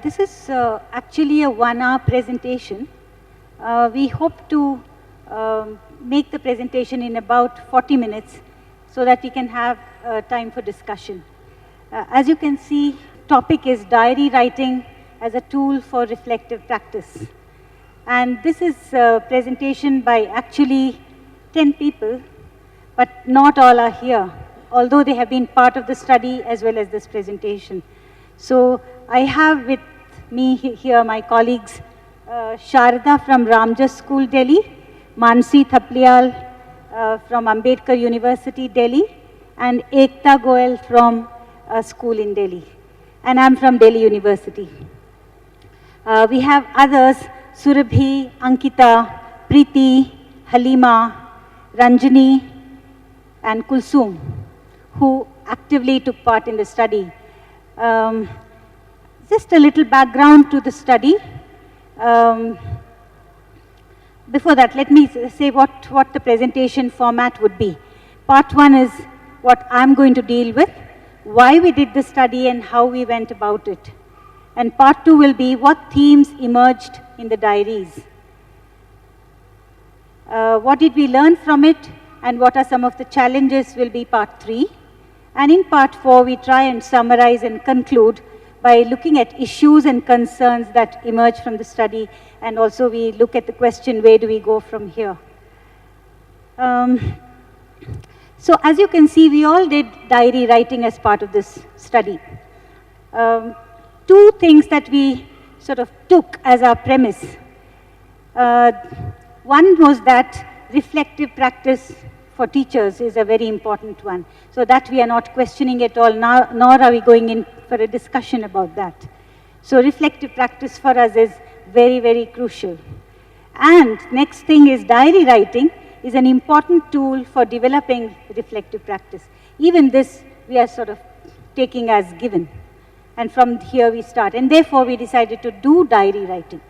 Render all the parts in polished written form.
This is actually a 1-hour presentation. We hope to make the presentation in about 40 minutes so that we can have time for discussion. As you can see, topic is diary writing as a tool for reflective practice. And this is a presentation by actually 10 people, but not all are here, although they have been part of the study as well as this presentation. So I have with me here my colleagues, Sharada from Ramjas School, Delhi, Manasi Tapliyal from Ambedkar University, Delhi, and Ekta Goel from a school in Delhi. And I'm from Delhi University. We have others, Surabhi, Ankita, Preeti, Halima, Ranjani, and Kulsum, who actively took part in the study. Just a little background to the study. Before that, let me say what the presentation format would be. Part 1 is what I'm going to deal with, why we did the study and how we went about it. And part 2 will be what themes emerged in the diaries. What did we learn from it, and what are some of the challenges will be part 3. And in part 4, we try and summarize and conclude by looking at issues and concerns that emerge from the study, and also we look at the question, where do we go from here? So as you can see, we all did diary writing as part of this study. 2 things that we sort of took as our premise. One was that reflective practice for teachers is a very important one. So that we are not questioning at all, nor are we going in for a discussion about that. So reflective practice for us is very, very crucial. And next thing is diary writing is an important tool for developing reflective practice. Even this we are sort of taking as given. And from here we start. And therefore we decided to do diary writing.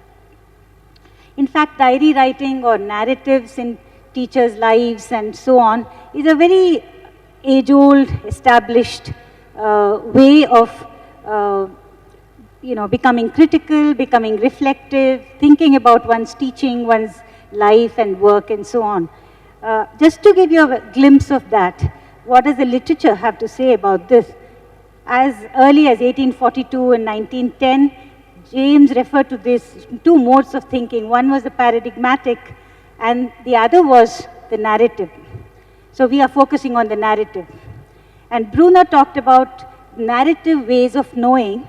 In fact, diary writing or narratives in teachers' lives and so on is a very age-old, established way of becoming critical, becoming reflective, thinking about one's teaching, one's life and work and so on. Just to give you a glimpse of that, what does the literature have to say about this? As early as 1842 and 1910, James referred to this 2 modes of thinking. One was the paradigmatic, and the other was the narrative. So we are focusing on the narrative. And Brunner talked about narrative ways of knowing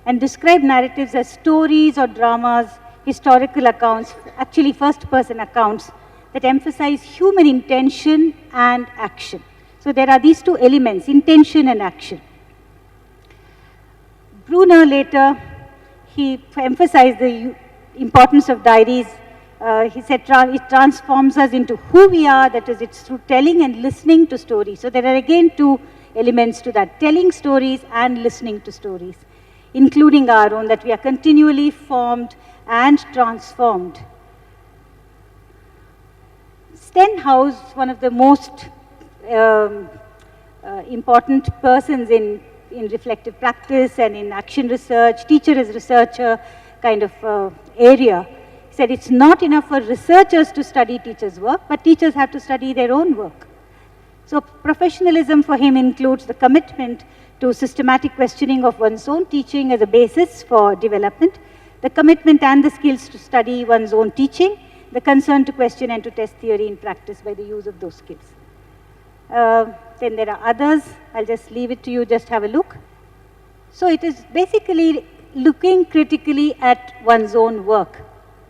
and described narratives as stories or dramas, historical accounts, actually first-person accounts that emphasize human intention and action. So there are these 2 elements, intention and action. Brunner later, he emphasized the importance of diaries. He said it transforms us into who we are, that is, it's through telling and listening to stories. So there are again 2 elements to that, telling stories and listening to stories, including our own, that we are continually formed and transformed. Stenhouse, one of the most important persons in reflective practice and in action research, teacher as researcher kind of area, said it's not enough for researchers to study teachers' work, but teachers have to study their own work. So professionalism for him includes the commitment to systematic questioning of one's own teaching as a basis for development, the commitment and the skills to study one's own teaching, the concern to question and to test theory in practice by the use of those skills. Then there are others. I'll just leave it to you, just have a look. So it is basically looking critically at one's own work,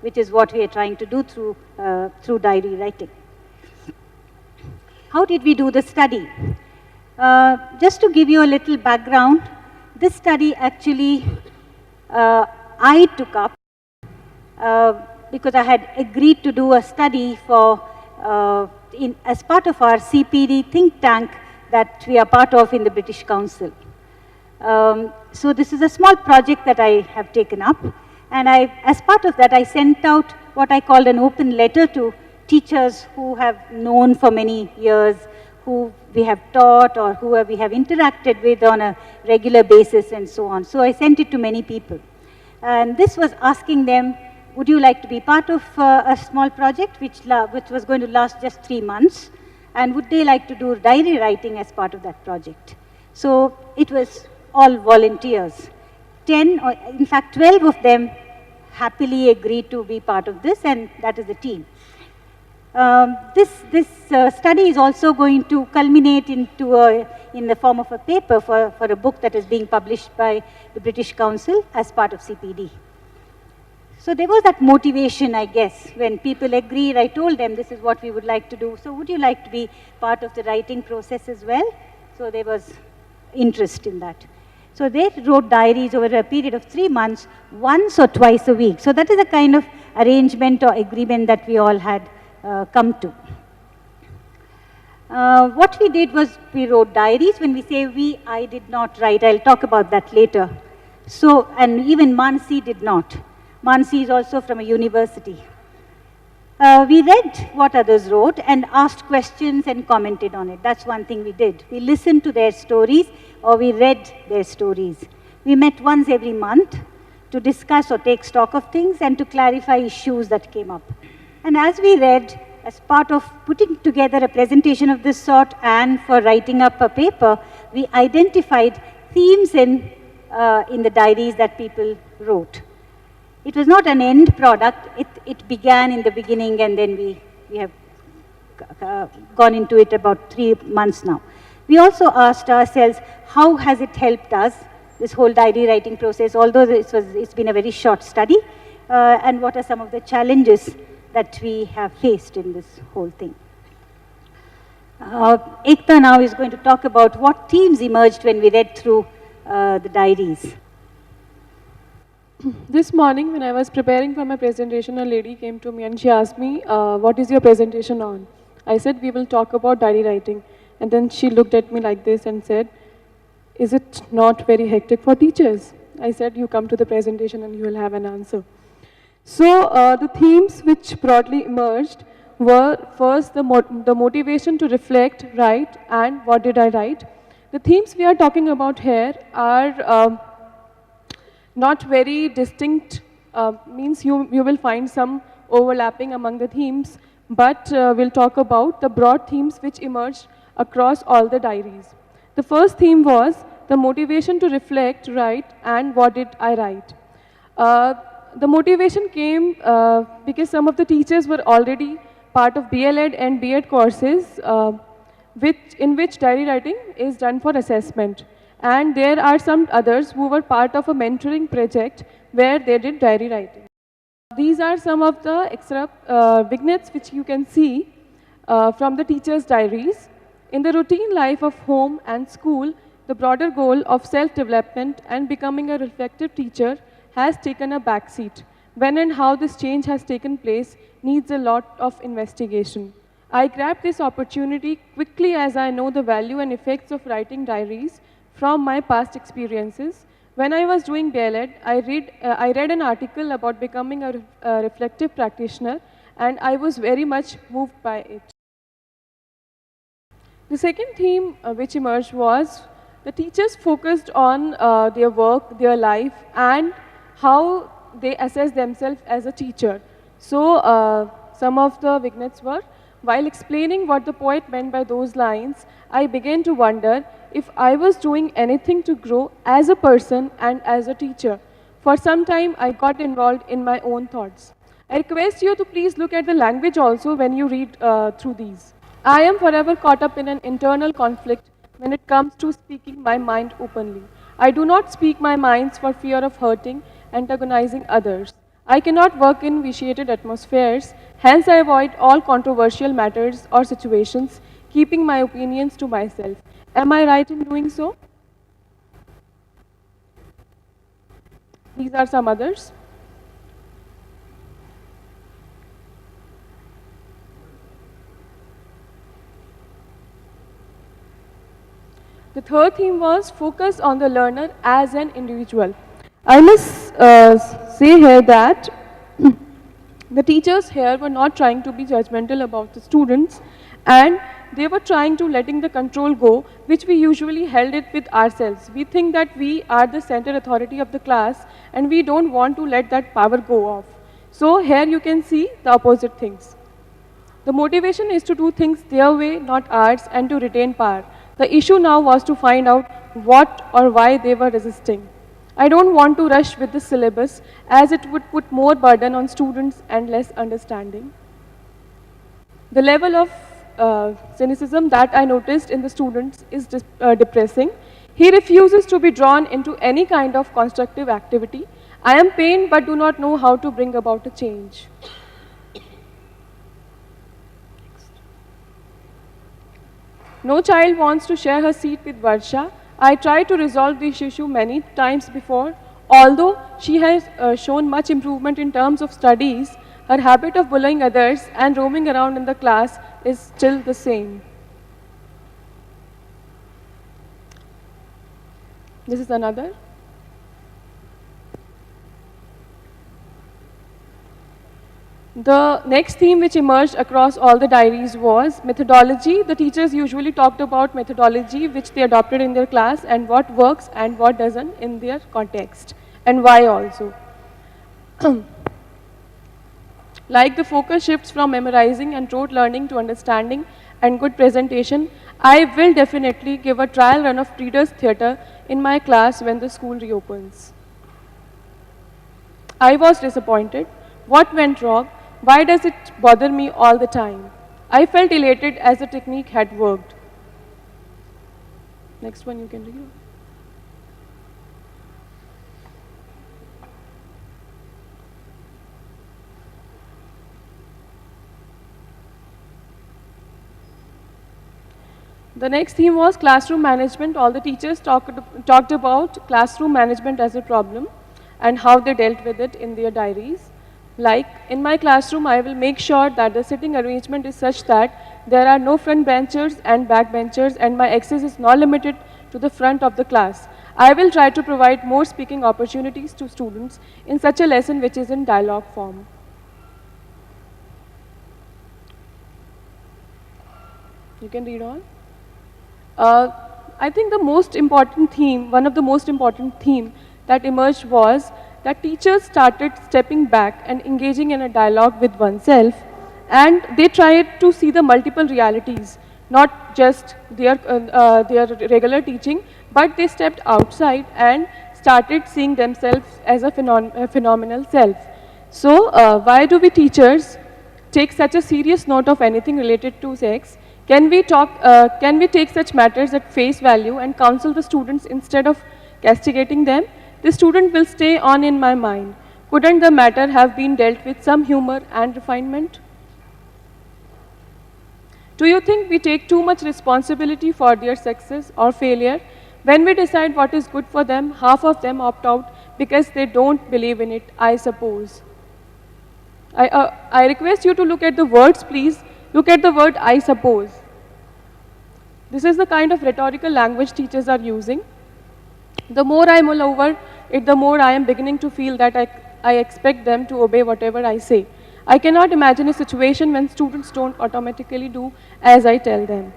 which is what we are trying to do through diary writing. How did we do the study? Just to give you a little background, this study actually I took up because I had agreed to do a study for as part of our CPD think tank that we are part of in the British Council. So this is a small project that I have taken up, and as part of that, I sent out what I called an open letter to teachers who have known for many years, who we have taught or who we have interacted with on a regular basis and so on. So I sent it to many people. And this was asking them, would you like to be part of a small project which was going to last just 3 months? And would they like to do diary writing as part of that project? So it was all volunteers. 10, or in fact 12 of them happily agreed to be part of this, and that is the team. This study is also going to culminate into in the form of a paper for a book that is being published by the British Council as part of CPD. So there was that motivation, I guess, when people agreed. I told them this is what we would like to do. So would you like to be part of the writing process as well? So there was interest in that. So they wrote diaries over a period of 3 months, once or twice a week. So that is the kind of arrangement or agreement that we all had come to. What we did was we wrote diaries. When we say we, I did not write. I'll talk about that later. So, and even Manasi did not. Manasi is also from a university. We read what others wrote and asked questions and commented on it. That's one thing we did. We listened to their stories or we read their stories. We met once every month to discuss or take stock of things and to clarify issues that came up. And as we read, as part of putting together a presentation of this sort and for writing up a paper, we identified themes in the diaries that people wrote. It was not an end product. It began in the beginning, and then we have gone into it about 3 months now. We also asked ourselves, how has it helped us, this whole diary writing process, although it's been a very short study, and what are some of the challenges that we have faced in this whole thing. Ekta now is going to talk about what themes emerged when we read through the diaries. This morning, when I was preparing for my presentation, a lady came to me and she asked me, what is your presentation on? I said, we will talk about diary writing. And then she looked at me like this and said, is it not very hectic for teachers? I said, you come to the presentation and you will have an answer. So the themes which broadly emerged were first the motivation to reflect, write, and what did I write. The themes we are talking about here are not very distinct, means you will find some overlapping among the themes, but we'll talk about the broad themes which emerged across all the diaries. The first theme was the motivation to reflect, write, and what did I write. The motivation came because some of the teachers were already part of BLEd and BEd courses in which diary writing is done for assessment. And there are some others who were part of a mentoring project where they did diary writing. These are some of the extra vignettes which you can see from the teachers' diaries. In the routine life of home and school, the broader goal of self-development and becoming a reflective teacher has taken a backseat. When and how this change has taken place needs a lot of investigation. I grabbed this opportunity quickly as I know the value and effects of writing diaries from my past experiences. When I was doing BLEd, I read an article about becoming a reflective practitioner, and I was very much moved by it. The second theme which emerged was the teachers focused on their work, their life, and how they assess themselves as a teacher. So some of the vignettes were, while explaining what the poet meant by those lines, I began to wonder if I was doing anything to grow as a person and as a teacher. For some time, I got involved in my own thoughts. I request you to please look at the language also when you read through these. I am forever caught up in an internal conflict when it comes to speaking my mind openly. I do not speak my minds for fear of hurting, antagonizing others. I cannot work in vitiated atmospheres, hence I avoid all controversial matters or situations, keeping my opinions to myself. Am I right in doing so? These are some others. The third theme was focus on the learner as an individual. I must say here that the teachers here were not trying to be judgmental about the students, and they were trying to letting the control go, which we usually held it with ourselves. We think that we are the center authority of the class, and we don't want to let that power go off. So here you can see the opposite things. The motivation is to do things their way, not ours, and to retain power. The issue now was to find out what or why they were resisting. I don't want to rush with the syllabus, as it would put more burden on students and less understanding. The level of cynicism that I noticed in the students is depressing. He refuses to be drawn into any kind of constructive activity. I am pained but do not know how to bring about a change. No child wants to share her seat with Varsha. I tried to resolve this issue many times before. Although she has shown much improvement in terms of studies, her habit of bullying others and roaming around in the class is still the same. This is another. The next theme which emerged across all the diaries was methodology. The teachers usually talked about methodology which they adopted in their class and what works and what doesn't in their context, and why also. Like the focus shifts from memorizing and rote learning to understanding and good presentation, I will definitely give a trial run of Reader's Theatre in my class when the school reopens. I was disappointed. What went wrong? Why does it bother me all the time? I felt elated as the technique had worked. Next one you can read. The next theme was classroom management. All the teachers talked about classroom management as a problem and how they dealt with it in their diaries. Like, in my classroom, I will make sure that the sitting arrangement is such that there are no front benchers and back benchers, and my access is not limited to the front of the class. I will try to provide more speaking opportunities to students in such a lesson which is in dialogue form. You can read on. I think the most important theme, one of the most important theme that emerged was that teachers started stepping back and engaging in a dialogue with oneself, and they tried to see the multiple realities, not just their regular teaching, but they stepped outside and started seeing themselves as a phenomenal self. So why do we teachers take such a serious note of anything related to sex? Can we take such matters at face value and counsel the students instead of castigating them? The student will stay on in my mind. Couldn't the matter have been dealt with some humor and refinement? Do you think we take too much responsibility for their success or failure? When we decide what is good for them, half of them opt out because they don't believe in it, I suppose. I request you to look at the words, please. Look at the word, I suppose. This is the kind of rhetorical language teachers are using. The more I mull over it, the more I am beginning to feel that I expect them to obey whatever I say. I cannot imagine a situation when students don't automatically do as I tell them.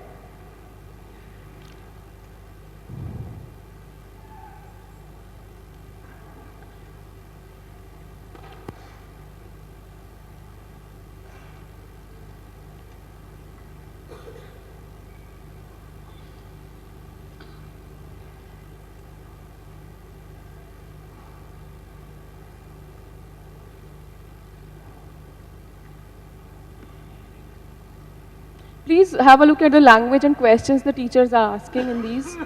Please have a look at the language and questions the teachers are asking in these.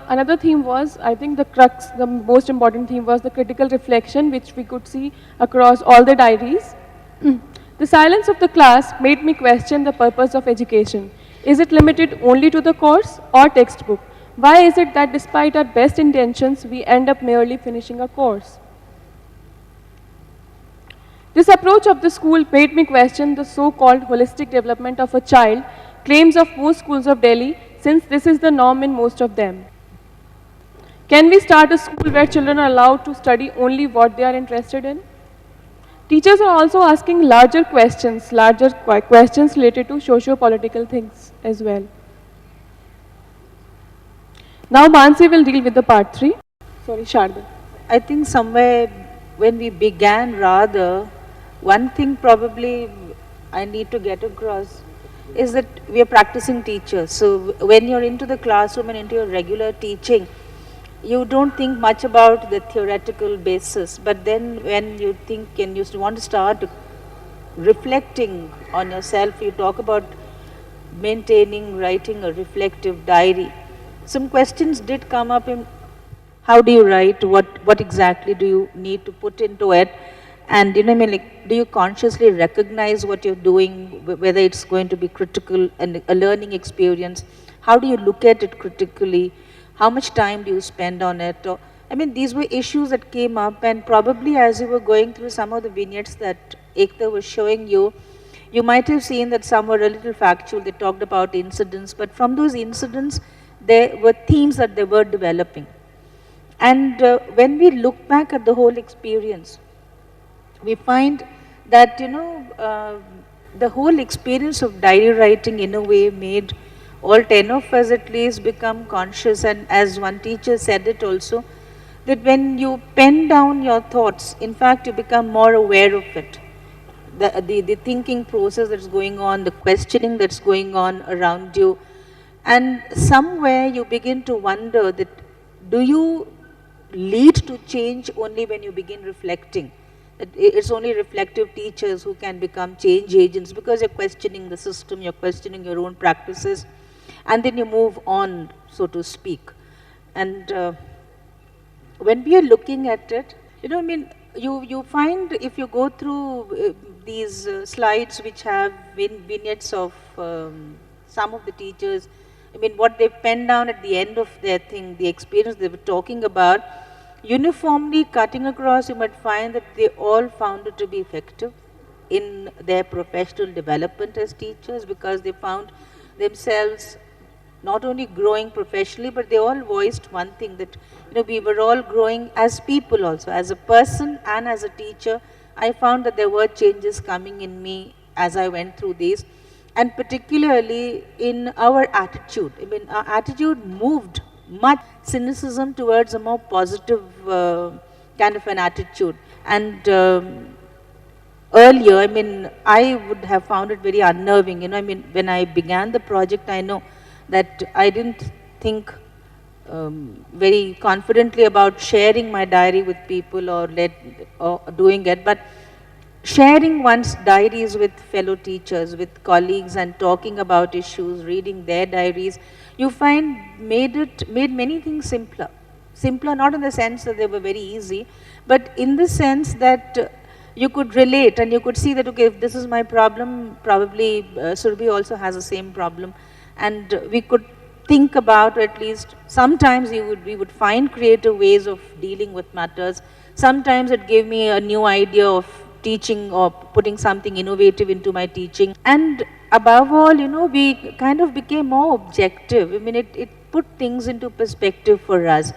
Another theme was, I think the crux, the most important theme was the critical reflection, which we could see across all the diaries. The silence of the class made me question the purpose of education. Is it limited only to the course or textbook? Why is it that despite our best intentions, we end up merely finishing a course? This approach of the school made me question the so-called holistic development of a child, claims of most schools of Delhi, since this is the norm in most of them. Can we start a school where children are allowed to study only what they are interested in? Teachers are also asking larger questions related to socio-political things as well. Now Manasi will deal with the part 3. Sorry, Sharada. I think somewhere when we began rather, one thing probably I need to get across is that we are practicing teachers. So when you're into the classroom and into your regular teaching, you don't think much about the theoretical basis. But then when you think and you want to start reflecting on yourself, you talk about maintaining, writing a reflective diary. Some questions did come up in how do you write, what exactly do you need to put into it, and do you consciously recognize what you're doing, whether it's going to be critical and a learning experience, how do you look at it critically, how much time do you spend on it, or, these were issues that came up, and probably as you were going through some of the vignettes that Ekta was showing you, you might have seen that some were a little factual, they talked about incidents, but from those incidents, there were themes that they were developing. And when we look back at the whole experience, we find that, the whole experience of diary writing in a way made all 10 of us at least become conscious. And as one teacher said it also, that when you pen down your thoughts, in fact, you become more aware of it. The thinking process that's going on, the questioning that's going on around you. And somewhere you begin to wonder that, do you lead to change only when you begin reflecting? It's only reflective teachers who can become change agents, because you're questioning the system, you're questioning your own practices, and then you move on, so to speak. And when we are looking at it, you find, if you go through these slides which have vignettes of some of the teachers, what they pen down at the end of their thing, the experience they were talking about, uniformly cutting across, you might find that they all found it to be effective in their professional development as teachers, because they found themselves not only growing professionally, but they all voiced one thing, that we were all growing as people also, as a person and as a teacher. I found that there were changes coming in me as I went through these. And particularly in our attitude. Our attitude moved much cynicism towards a more positive kind of an attitude. And earlier, I would have found it very unnerving. When I began the project, I know that I didn't think very confidently about sharing my diary with people or doing it. But sharing one's diaries with fellow teachers, with colleagues, and talking about issues, reading their diaries, you find made many things simpler. Simpler not in the sense that they were very easy, but in the sense that you could relate and you could see that, okay, if this is my problem, probably Surbhi also has the same problem. And we could think about, or at least sometimes we would find creative ways of dealing with matters. Sometimes it gave me a new idea of teaching or putting something innovative into my teaching. And above all, we kind of became more objective. It put things into perspective for us.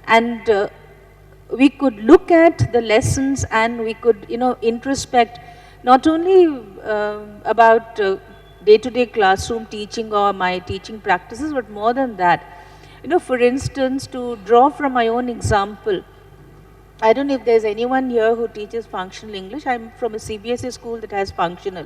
And we could look at the lessons and we could, introspect not only about day-to-day classroom teaching or my teaching practices, but more than that. For instance, to draw from my own example, I don't know if there's anyone here who teaches functional English. I'm from a CBSE school that has functional.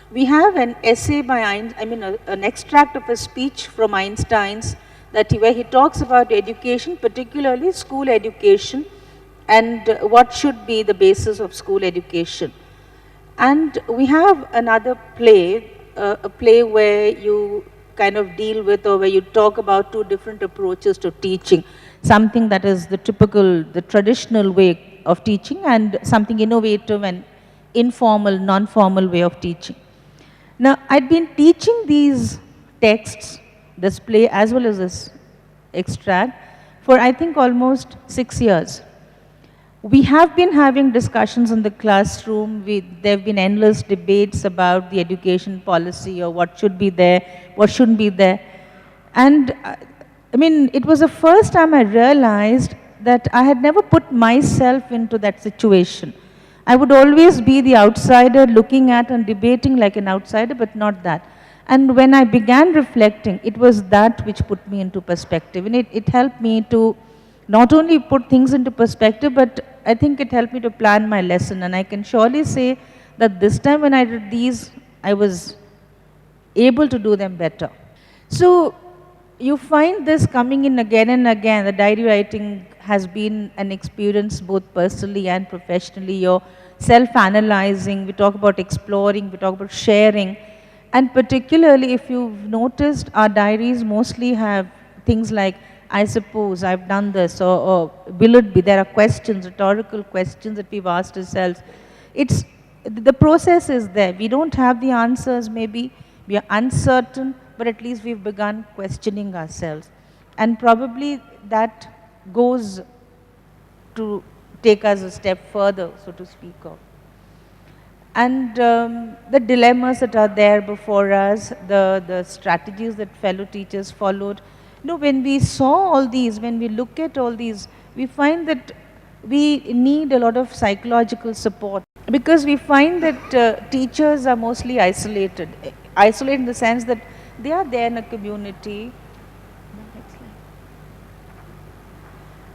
We have an essay by an extract of a speech from Einstein's where he talks about education, particularly school education, and what should be the basis of school education. And we have another play, a play where you kind of deal with, or where you talk about two different approaches to teaching. Something that is the traditional way of teaching, and something innovative and informal, non-formal way of teaching. Now, I'd been teaching these texts, this play as well as this extract, for I think almost 6 years. We have been having discussions in the classroom. There have been endless debates about the education policy, or what should be there, what shouldn't be there. And I mean, it was the first time I realized that I had never put myself into that situation. I would always be the outsider looking at and debating like an outsider, but not that. And when I began reflecting, it was that which put me into perspective. And it helped me to not only put things into perspective, but I think it helped me to plan my lesson. And I can surely say that this time when I did these, I was able to do them better. So you find this coming in again and again. The diary writing has been an experience both personally and professionally. You're self-analyzing, we talk about exploring, we talk about sharing. And particularly if you've noticed, our diaries mostly have things like, I suppose, I've done this, or will it be? There are questions, rhetorical questions that we've asked ourselves. The process is there. We don't have the answers maybe, we are uncertain, but at least we've begun questioning ourselves. And probably that goes to take us a step further, so to speak of. And the dilemmas that are there before us, the strategies that fellow teachers followed. You know, when we saw all these, when we look at all these, we find that we need a lot of psychological support, because we find that teachers are mostly isolated. Isolated in the sense that they are there in a community.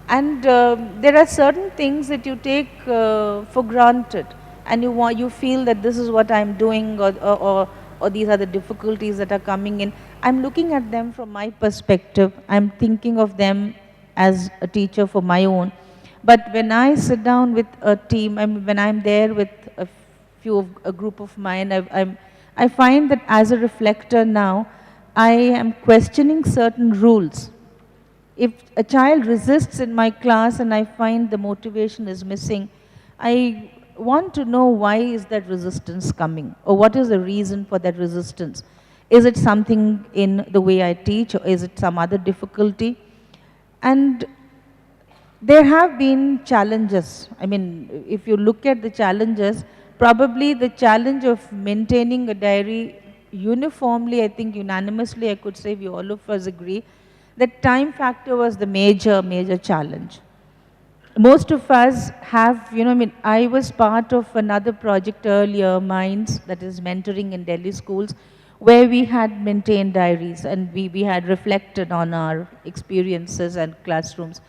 And there are certain things that you take for granted, and you feel that this is what I'm doing, or these are the difficulties that are coming in. I'm looking at them from my perspective. I'm thinking of them as a teacher for my own. But when I sit down with a team, when I'm there with a group of mine, I find that as a reflector now, I am questioning certain rules. If a child resists in my class and I find the motivation is missing, I want to know why is that resistance coming, or what is the reason for that resistance. Is it something in the way I teach, or is it some other difficulty? And there have been challenges. I mean, if you look at the challenges, probably the challenge of maintaining a diary uniformly, I think unanimously I could say we all of us agree, that time factor was the major challenge. Most of us have, you know, I mean, I was part of another project earlier, Minds, that is mentoring in Delhi schools, where we had maintained diaries and we had reflected on our experiences and classrooms.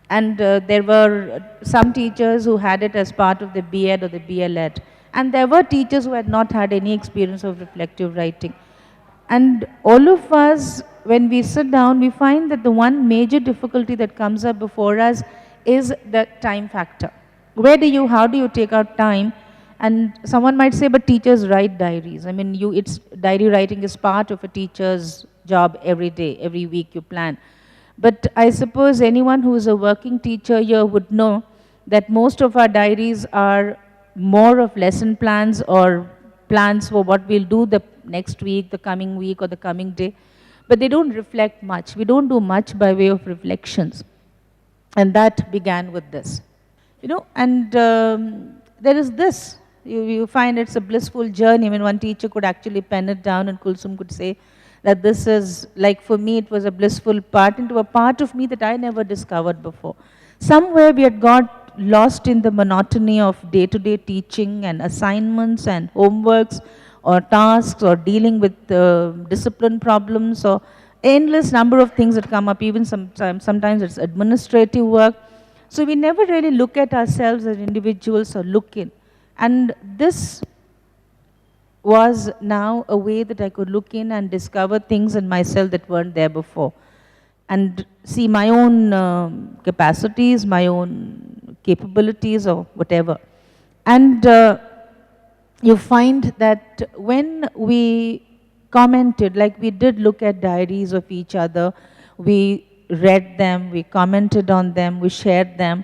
And there were some teachers who had it as part of the B.Ed or the B.L.Ed. And there were teachers who had not had any experience of reflective writing. And all of us, when we sit down, we find that the one major difficulty that comes up before us is the time factor. How do you take out time? And someone might say, but teachers write diaries. I mean, diary writing is part of a teacher's job every day, every week you plan. But I suppose anyone who is a working teacher here would know that most of our diaries are more of lesson plans or plans for what we'll do the next week, the coming week, or the coming day. But they don't reflect much. We don't do much by way of reflections. And that began with this. You know, and there is this. You find it's a blissful journey. I mean, one teacher could actually pen it down, and Kulsum could say that this is, like for me, it was a blissful part into a part of me that I never discovered before. Somewhere we had got lost in the monotony of day-to-day teaching and assignments and homeworks or tasks or dealing with discipline problems or endless number of things that come up, even sometimes it's administrative work. So we never really look at ourselves as individuals or look in. And this was now a way that I could look in and discover things in myself that weren't there before. And see my own capacities, my own capabilities or whatever. And you find that when we commented, like we did look at diaries of each other, we read them, we commented on them, we shared them.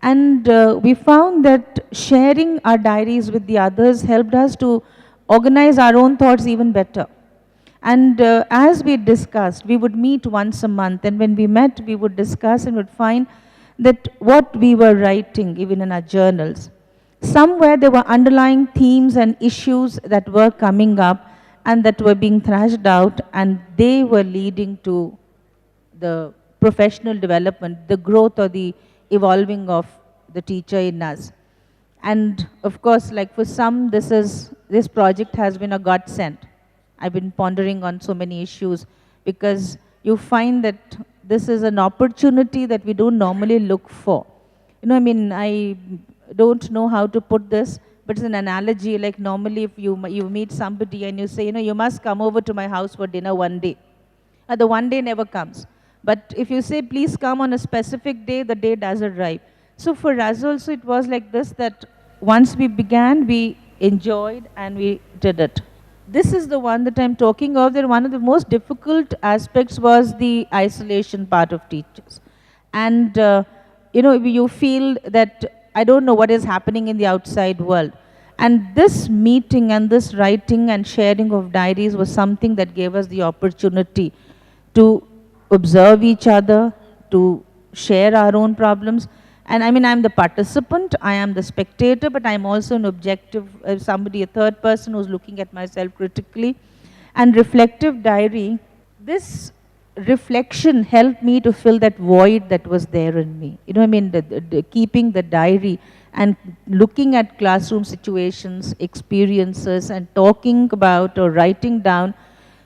And we found that sharing our diaries with the others helped us to organize our own thoughts even better. And as we discussed, we would meet once a month, and when we met, we would discuss and would find that what we were writing, even in our journals, somewhere there were underlying themes and issues that were coming up and that were being thrashed out, and they were leading to the professional development, the growth or the evolving of the teacher in us. And of course, like for some, this project has been a godsend. I've been pondering on so many issues because you find that this is an opportunity that we don't normally look for. You know, I mean, I don't know how to put this, but it's an analogy. Like normally if you meet somebody and you say, you know, you must come over to my house for dinner one day. The one day never comes. But if you say, please come on a specific day, the day does arrive. So for us also it was like this, that once we began, we enjoyed and we did it. This is the one that I'm talking of, that one of the most difficult aspects was the isolation part of teachers. And you know, you feel that I don't know what is happening in the outside world. And this meeting and this writing and sharing of diaries was something that gave us the opportunity to observe each other, to share our own problems. And I mean, I'm the participant, I am the spectator, but I'm also an objective, somebody, a third person who's looking at myself critically. And reflective diary, this reflection helped me to fill that void that was there in me. You know, I mean, keeping the diary and looking at classroom situations, experiences, and talking about or writing down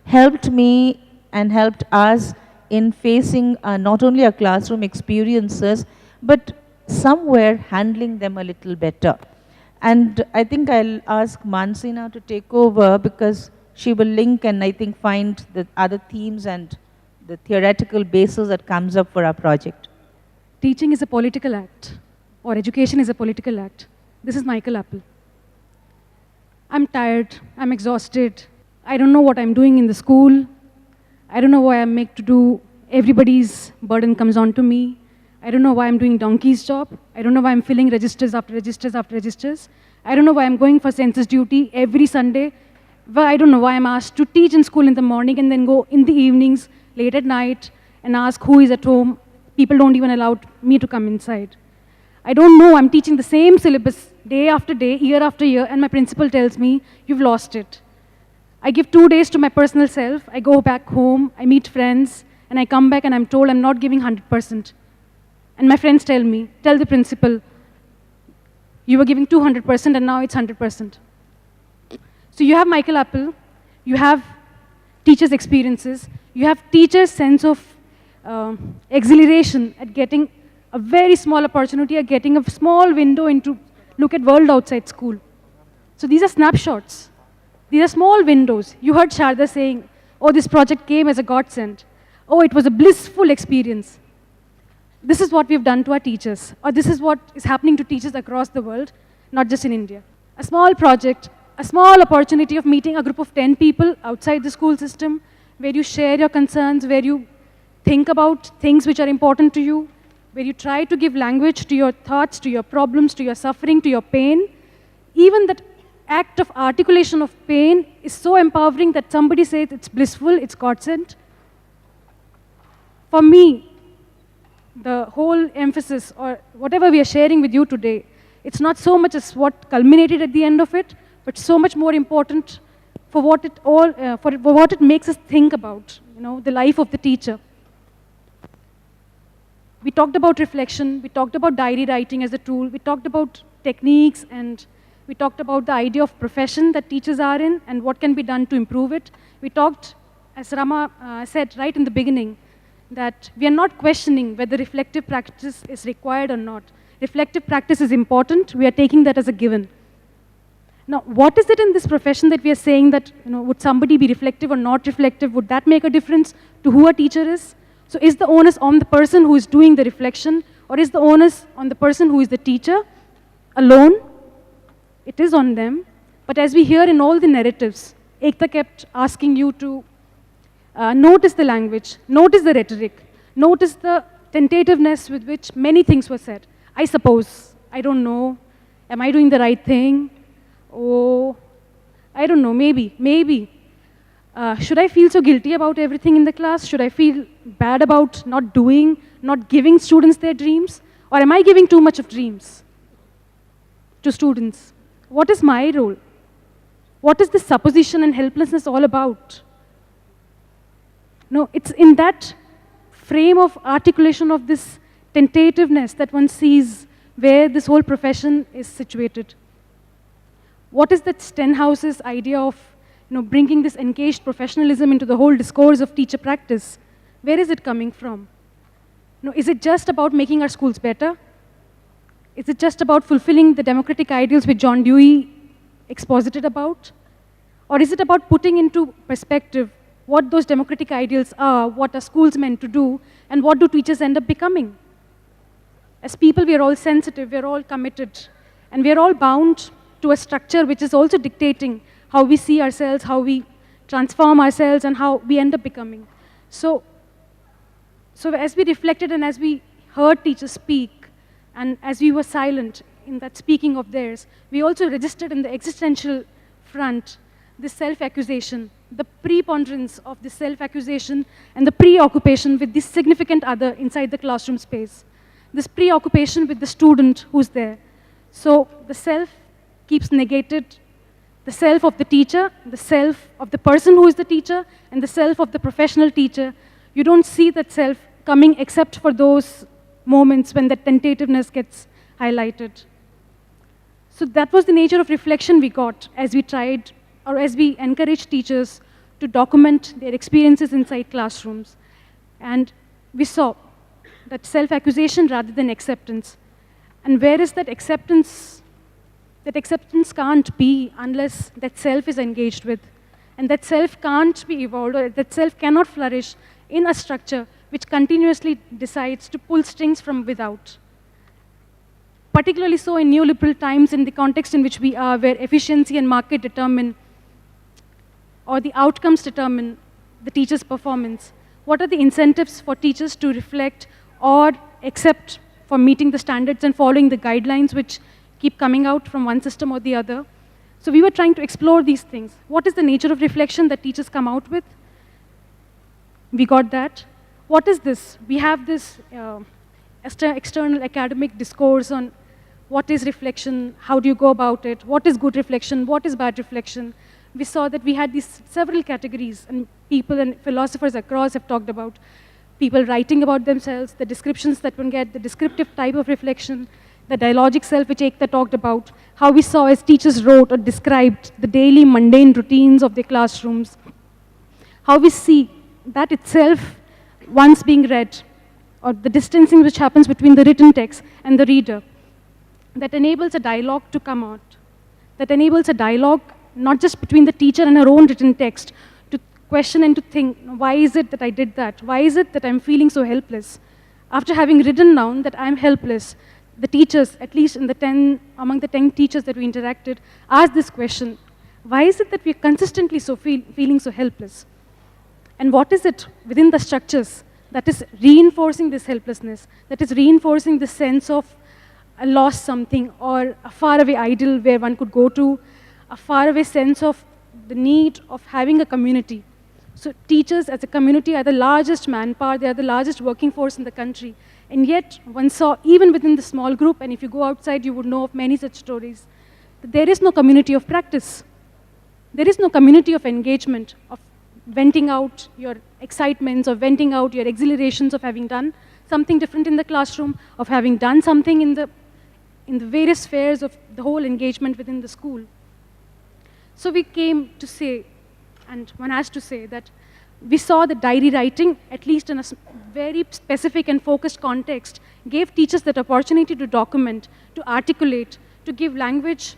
helped me and helped us in facing not only our classroom experiences, but somewhere handling them a little better. And I think I'll ask Manasi now to take over, because she will link and I think find the other themes and the theoretical basis that comes up for our project. Teaching is a political act, or education is a political act. This is Michael Apple. I'm tired, I'm exhausted, I don't know what I'm doing in the school, I don't know why I'm made to do, everybody's burden comes on to me. I don't know why I'm doing donkey's job. I don't know why I'm filling registers after registers after registers. I don't know why I'm going for census duty every Sunday. Well, I don't know why I'm asked to teach in school in the morning and then go in the evenings, late at night, and ask who is at home. People don't even allow me to come inside. I don't know, I'm teaching the same syllabus day after day, year after year, and my principal tells me, you've lost it. I give 2 days to my personal self, I go back home, I meet friends, and I come back and I'm told I'm not giving 100%. And my friends tell me, tell the principal, you were giving 200% and now it's 100%. So you have Michael Apple, you have teachers' experiences, you have teachers' sense of exhilaration at getting a very small opportunity, at getting a small window into look at world outside school. So these are snapshots. These are small windows. You heard Sharada saying, oh, this project came as a godsend. Oh, it was a blissful experience. This is what we've done to our teachers, or this is what is happening to teachers across the world, not just in India. A small project, a small opportunity of meeting a group of 10 people outside the school system, where you share your concerns, where you think about things which are important to you, where you try to give language to your thoughts, to your problems, to your suffering, to your pain. Even that act of articulation of pain is so empowering that somebody says it's blissful, it's godsend. For me, the whole emphasis, or whatever we are sharing with you today, it's not so much as what culminated at the end of it, but so much more important for what it all, for what it makes us think about, you know, the life of the teacher. We talked about reflection, we talked about diary writing as a tool, we talked about techniques, and we talked about the idea of profession that teachers are in and what can be done to improve it. We talked, as Rama said right in the beginning, that we are not questioning whether reflective practice is required or not. Reflective practice is important, we are taking that as a given. Now, what is it in this profession that we are saying that, you know, would somebody be reflective or not reflective? Would that make a difference to who a teacher is? So is the onus on the person who is doing the reflection, or is the onus on the person who is the teacher alone? It is on them. But as we hear in all the narratives, Ekta kept asking you to notice the language, notice the rhetoric, notice the tentativeness with which many things were said. I suppose, I don't know, am I doing the right thing? Oh, I don't know, maybe. Should I feel so guilty about everything in the class? Should I feel bad about not doing, not giving students their dreams? Or am I giving too much of dreams to students? What is my role? What is this supposition and helplessness all about? No, it's in that frame of articulation of this tentativeness that one sees where this whole profession is situated. What is that Stenhouse's idea of bringing this engaged professionalism into the whole discourse of teacher practice? Where is it coming from? Is it just about making our schools better? Is it just about fulfilling the democratic ideals which John Dewey exposited about? Or is it about putting into perspective what those democratic ideals are, what are schools meant to do, and what do teachers end up becoming? As people, we are all sensitive, we are all committed, and we are all bound to a structure which is also dictating how we see ourselves, how we transform ourselves, and how we end up becoming. So as we reflected and as we heard teachers speak, and as we were silent in that speaking of theirs, we also registered in the existential front this self-accusation, the preponderance of this self-accusation and the preoccupation with this significant other inside the classroom space, this preoccupation with the student who's there. So the self keeps negated, the self of the teacher, the self of the person who is the teacher, and the self of the professional teacher. You don't see that self coming except for those moments when the tentativeness gets highlighted. So that was the nature of reflection we got as we tried, or as we encouraged teachers to document their experiences inside classrooms. And we saw that self-accusation rather than acceptance. And where is that acceptance? That acceptance can't be unless that self is engaged with. And that self can't be evolved, or that self cannot flourish in a structure which continuously decides to pull strings from without. Particularly so in neoliberal times, in the context in which we are, where efficiency and market determine, or the outcomes determine the teacher's performance. What are the incentives for teachers to reflect or accept for meeting the standards and following the guidelines which keep coming out from one system or the other? So we were trying to explore these things. What is the nature of reflection that teachers come out with? We got that. What is this? We have this external academic discourse on what is reflection, how do you go about it, what is good reflection, what is bad reflection. We saw that we had these several categories, and people and philosophers across have talked about people writing about themselves, the descriptions that one get, the descriptive type of reflection, the dialogic self which Ekta talked about, how we saw as teachers wrote or described the daily mundane routines of their classrooms, how we see that itself once being read, or the distancing which happens between the written text and the reader, that enables a dialogue to come out, that enables a dialogue not just between the teacher and her own written text, to question and to think, why is it that I did that? Why is it that I'm feeling so helpless? After having written down that I'm helpless, the teachers, at least among the 10 teachers that we interacted, asked this question: why is it that we're consistently feeling so helpless? And what is it within the structures that is reinforcing this helplessness, that is reinforcing the sense of a lost something, or a faraway ideal where one could go to, a faraway sense of the need of having a community? So teachers as a community are the largest manpower, they are the largest working force in the country. And yet, one saw, even within the small group, and if you go outside, you would know of many such stories, that there is no community of practice. There is no community of engagement, of venting out your excitements, or venting out your exhilarations of having done something different in the classroom, of having done something in the various spheres of the whole engagement within the school. So we came to say, and one has to say, that we saw that diary writing, at least in a very specific and focused context, gave teachers that opportunity to document, to articulate, to give language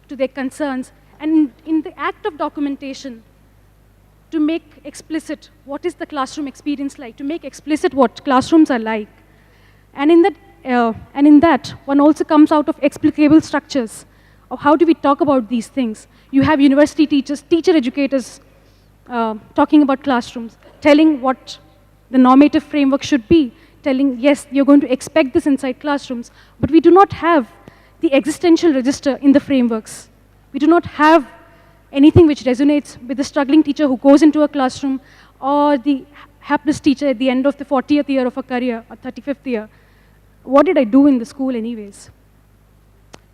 to their concerns, and in the act of documentation, to make explicit what is the classroom experience like, to make explicit what classrooms are like. And in that, one also comes out of explicable structures of how do we talk about these things. You have university teachers, teacher educators talking about classrooms, telling what the normative framework should be, telling, yes, you're going to expect this inside classrooms, but we do not have the existential register in the frameworks. We do not have anything which resonates with the struggling teacher who goes into a classroom, or the hapless teacher at the end of the 40th year of a career, or 35th year. What did I do in the school anyways?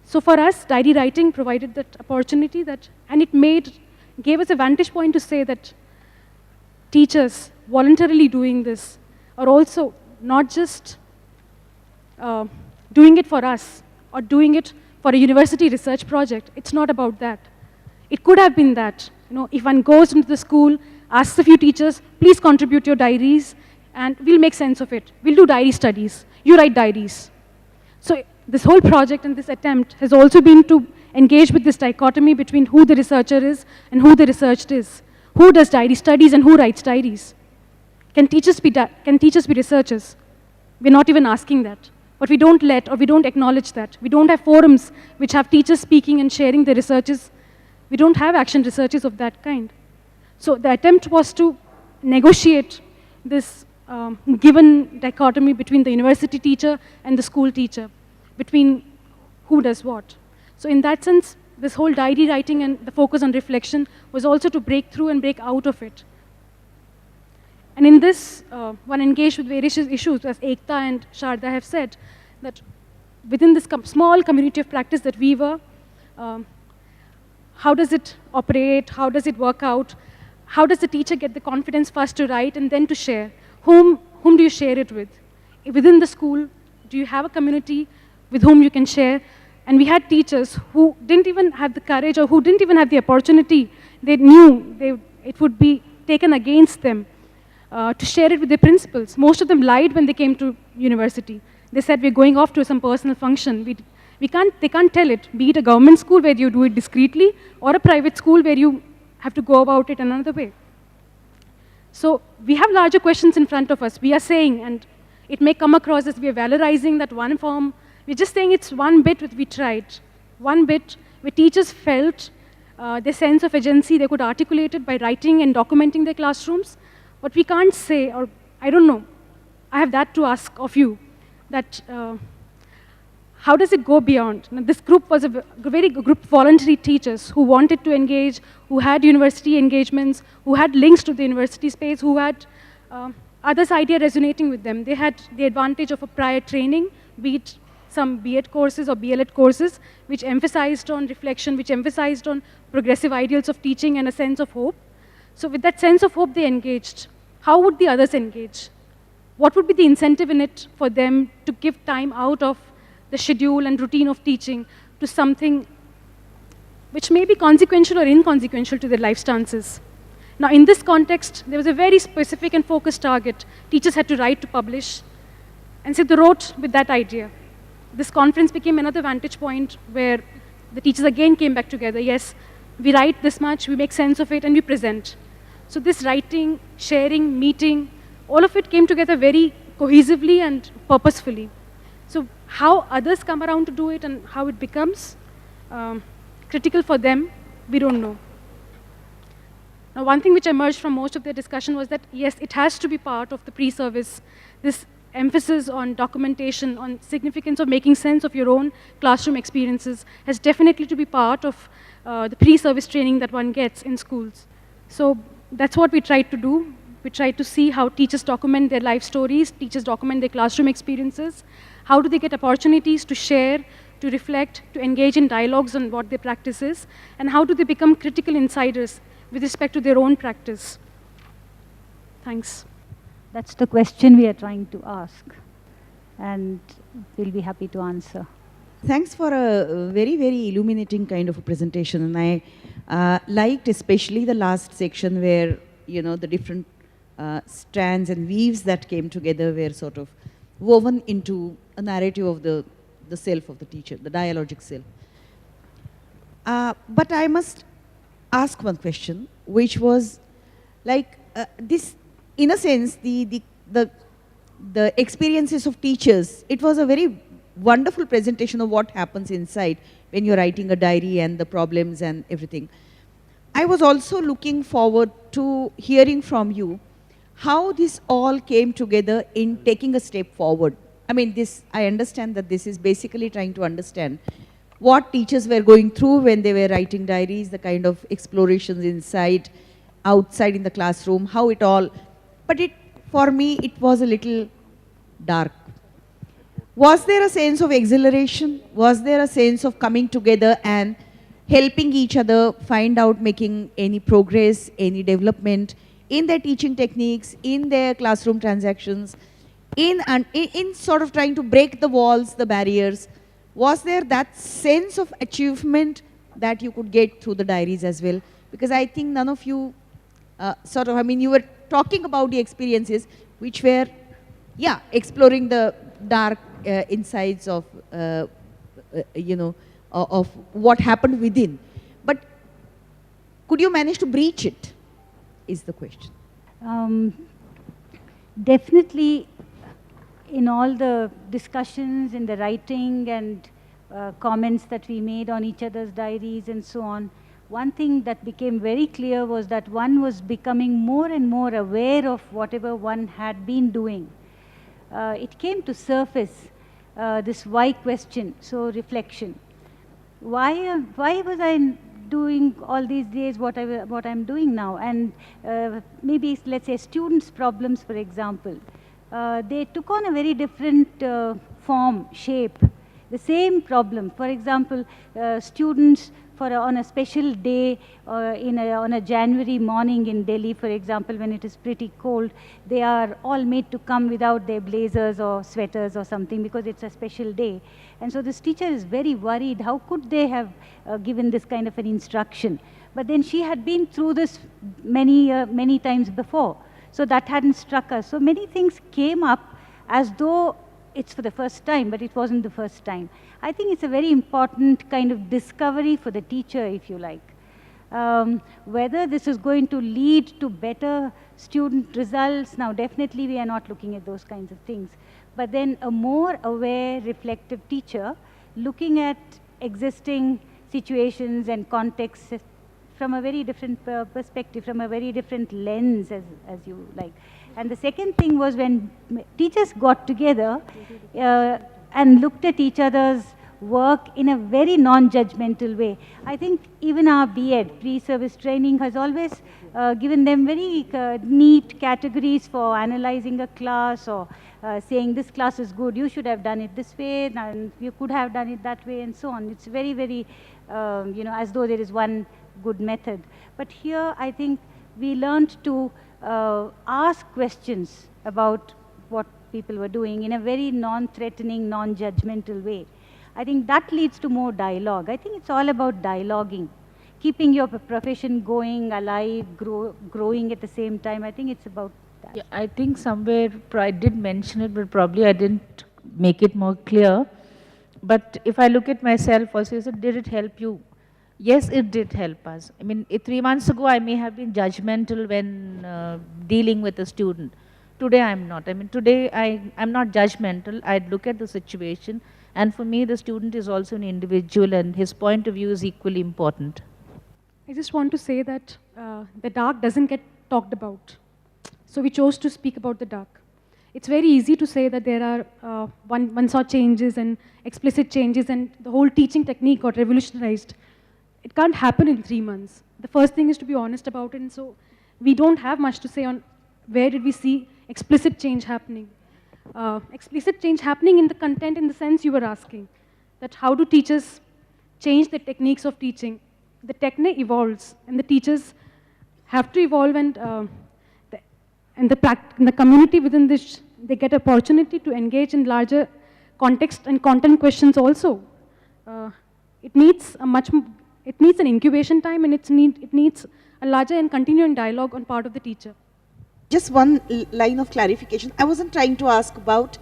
So for us, diary writing provided that opportunity, and it gave us a vantage point to say that teachers voluntarily doing this, are also not just doing it for us or doing it for a university research project. It's not about that. It could have been that. If one goes into the school, asks a few teachers, please contribute your diaries, and we'll make sense of it. We'll do diary studies. You write diaries. So this whole project and this attempt has also been to engage with this dichotomy between who the researcher is and who the researched is. Who does diary studies and who writes diaries? Can teachers be researchers? We're not even asking that. But we don't we don't acknowledge that. We don't have forums which have teachers speaking and sharing their researches. We don't have action researches of that kind. So the attempt was to negotiate this given dichotomy between the university teacher and the school teacher, between who does what. So in that sense, this whole diary writing and the focus on reflection was also to break through and break out of it. And in this, one engaged with various issues, as Ekta and Sharada have said, that within this small community of practice that we were, how does it operate? How does it work out? How does the teacher get the confidence first to write and then to share? Whom do you share it with? Within the school, do you have a community with whom you can share? And we had teachers who didn't even have the courage or who didn't even have the opportunity. They knew it would be taken against them to share it with their principals. Most of them lied when they came to university. They said, we're going off to some personal function. They can't tell it, be it a government school where you do it discreetly or a private school where you have to go about it another way. So we have larger questions in front of us. We are saying, and it may come across as we are valorizing that one form. We're just saying it's one bit which we tried. One bit where teachers felt their sense of agency, they could articulate it by writing and documenting their classrooms. But we can't say, or I don't know, I have that to ask of you, that how does it go beyond? Now, this group was a very group of voluntary teachers who wanted to engage, who had university engagements, who had links to the university space, who had others' idea resonating with them. They had the advantage of a prior training, be it some B.Ed courses or B.L.Ed courses, which emphasized on reflection, which emphasized on progressive ideals of teaching and a sense of hope. So with that sense of hope, they engaged. How would the others engage? What would be the incentive in it for them to give time out of the schedule and routine of teaching to something which may be consequential or inconsequential to their life stances? Now, in this context, there was a very specific and focused target. Teachers had to write to publish, and so they wrote with that idea. This conference became another vantage point where the teachers again came back together. Yes, we write this much, we make sense of it, and we present. So this writing, sharing, meeting, all of it came together very cohesively and purposefully. So how others come around to do it and how it becomes critical for them, we don't know. Now, one thing which emerged from most of the discussion was that, yes, it has to be part of the pre-service, this emphasis on documentation, on significance of making sense of your own classroom experiences has definitely to be part of the pre-service training that one gets in schools. So that's what we tried to do. We tried to see how teachers document their life stories, teachers document their classroom experiences, how do they get opportunities to share, to reflect, to engage in dialogues on what their practice is, and how do they become critical insiders with respect to their own practice. Thanks. That's the question we are trying to ask, and we'll be happy to answer. Thanks for a very, very illuminating kind of a presentation, and I liked especially the last section where, you know, the different strands and weaves that came together were sort of woven into a narrative of the self of the teacher, the dialogic self. But I must ask one question, which was like this, in a sense, the experiences of teachers. It was a very wonderful presentation of what happens inside when you're writing a diary and the problems and everything. I was also looking forward to hearing from you how this all came together in taking a step forward. I mean, I understand that this is basically trying to understand what teachers were going through when they were writing diaries, the kind of explorations inside, outside in the classroom, how it all, but for me, it was a little dark. Was there a sense of exhilaration? Was there a sense of coming together and helping each other find out making any progress, any development in their teaching techniques, in their classroom transactions? in sort of trying to break the walls, the barriers, was there that sense of achievement that you could get through the diaries as well? Because I think none of you sort of, I mean, you were talking about the experiences which were, yeah, exploring the dark insides of, you know, of what happened within. But could you manage to breach it, is the question. Definitely, in all the discussions, in the writing and comments that we made on each other's diaries and so on, one thing that became very clear was that one was becoming more and more aware of whatever one had been doing. It came to surface, this why question, so reflection. Why was I doing all these days what I'm doing now? And maybe, let's say, students' problems, for example. They took on a very different form, shape. The same problem. For example, students on a special day on a January morning in Delhi, for example, when it is pretty cold, they are all made to come without their blazers or sweaters or something because it's a special day. And so this teacher is very worried. How could they have given this kind of an instruction? But then she had been through this many times before. So that hadn't struck us. So many things came up as though it's for the first time, but it wasn't the first time. I think it's a very important kind of discovery for the teacher, if you like. Whether this is going to lead to better student results, now definitely we are not looking at those kinds of things. But then a more aware, reflective teacher looking at existing situations and contexts from a very different perspective, from a very different lens, as you like. And the second thing was when teachers got together and looked at each other's work in a very non-judgmental way. I think even our B.Ed, pre-service training, has always given them very neat categories for analyzing a class or saying this class is good, you should have done it this way, and you could have done it that way, and so on. It's very, very, you know, as though there is one good method. But here, I think we learned to ask questions about what people were doing in a very non-threatening, non-judgmental way. I think that leads to more dialogue. I think it's all about dialoguing, keeping your profession going, alive, growing at the same time. I think it's about that. Yeah, I think somewhere I did mention it, but probably I didn't make it more clear. But if I look at myself also, you said, did it help you? Yes, it did help us. I mean, 3 months ago, I may have been judgmental when dealing with a student. Today, I'm not. I mean, today, I'm not judgmental. I look at the situation. And for me, the student is also an individual, and his point of view is equally important. I just want to say that the dark doesn't get talked about. So we chose to speak about the dark. It's very easy to say that there are one saw changes and explicit changes, and the whole teaching technique got revolutionized. It can't happen in 3 months. The first thing is to be honest about it, and so we don't have much to say on where did we see explicit change happening. Explicit change happening in the content, in the sense you were asking, that how do teachers change the techniques of teaching? The technique evolves, and the teachers have to evolve, and the community within this, they get opportunity to engage in larger context and content questions also. It needs an incubation time, and it needs a larger and continuing dialogue on part of the teacher. Just one line of clarification. I wasn't trying to ask about